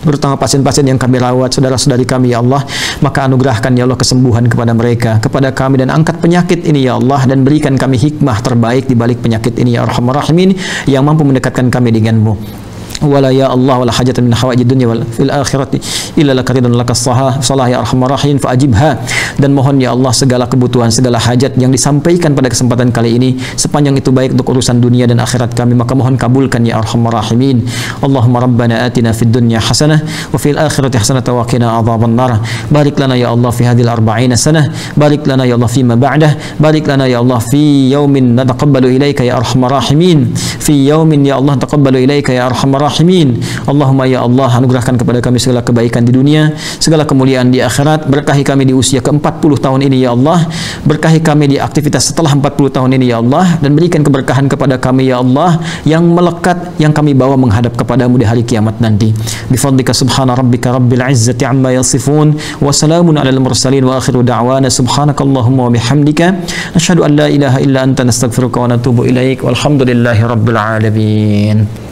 terutama pasien-pasien yang kami rawat, saudara-saudari kami ya Allah, maka anugerahkan ya Allah kesembuhan kepada mereka, kepada kami, dan angkat penyakit ini ya Allah, dan berikan kami hikmah terbaik di balik penyakit ini ya arhamar rahimin, yang mampu mendekatkan kami denganmu. Wala ya Allah wala hajatan min hawaijid dunya wal fil akhirati illa laka ridwan laka salah ya arhamar rahim fa ajibha. Dan mohon ya Allah segala kebutuhan, segala hajat yang disampaikan pada kesempatan kali ini, sepanjang itu baik untuk urusan dunia dan akhirat kami, maka mohon kabulkan ya arhamar rahimin. Allahumma rabbana atina fid dunya hasanah wa fil akhirati hasanah wa qina adzaban nar. Barik lana ya Allah fi hadhil 40 sanah, barik lana ya Allah fi ma ba'dah, barik lana ya Allah fi yaumin nataqabbalu ilaika ya arhamar rahimin, fi yaumin ya Allah taqabbalu ilaika ya arhamar rahimin. Allahumma ya Allah, anugerahkan kepada kami segala kebaikan di dunia, segala kemuliaan di akhirat. Berkahi kami di usia ke-40 tahun ini ya Allah, berkahi kami di aktivitas setelah 40 tahun ini ya Allah, dan berikan keberkahan kepada kami ya Allah yang melekat, yang kami bawa menghadap kepadamu di hari kiamat nanti. Bifadlika subhana rabbika rabbil izzati amma yasifun, wa salamun alal mursalin, wa akhiru da'wana subhanakallahumma wa bihamdika nashhadu an la ilaha illa anta nastaghfiruka wa natubu ilaik, walhamdulillahi rabbil alamin.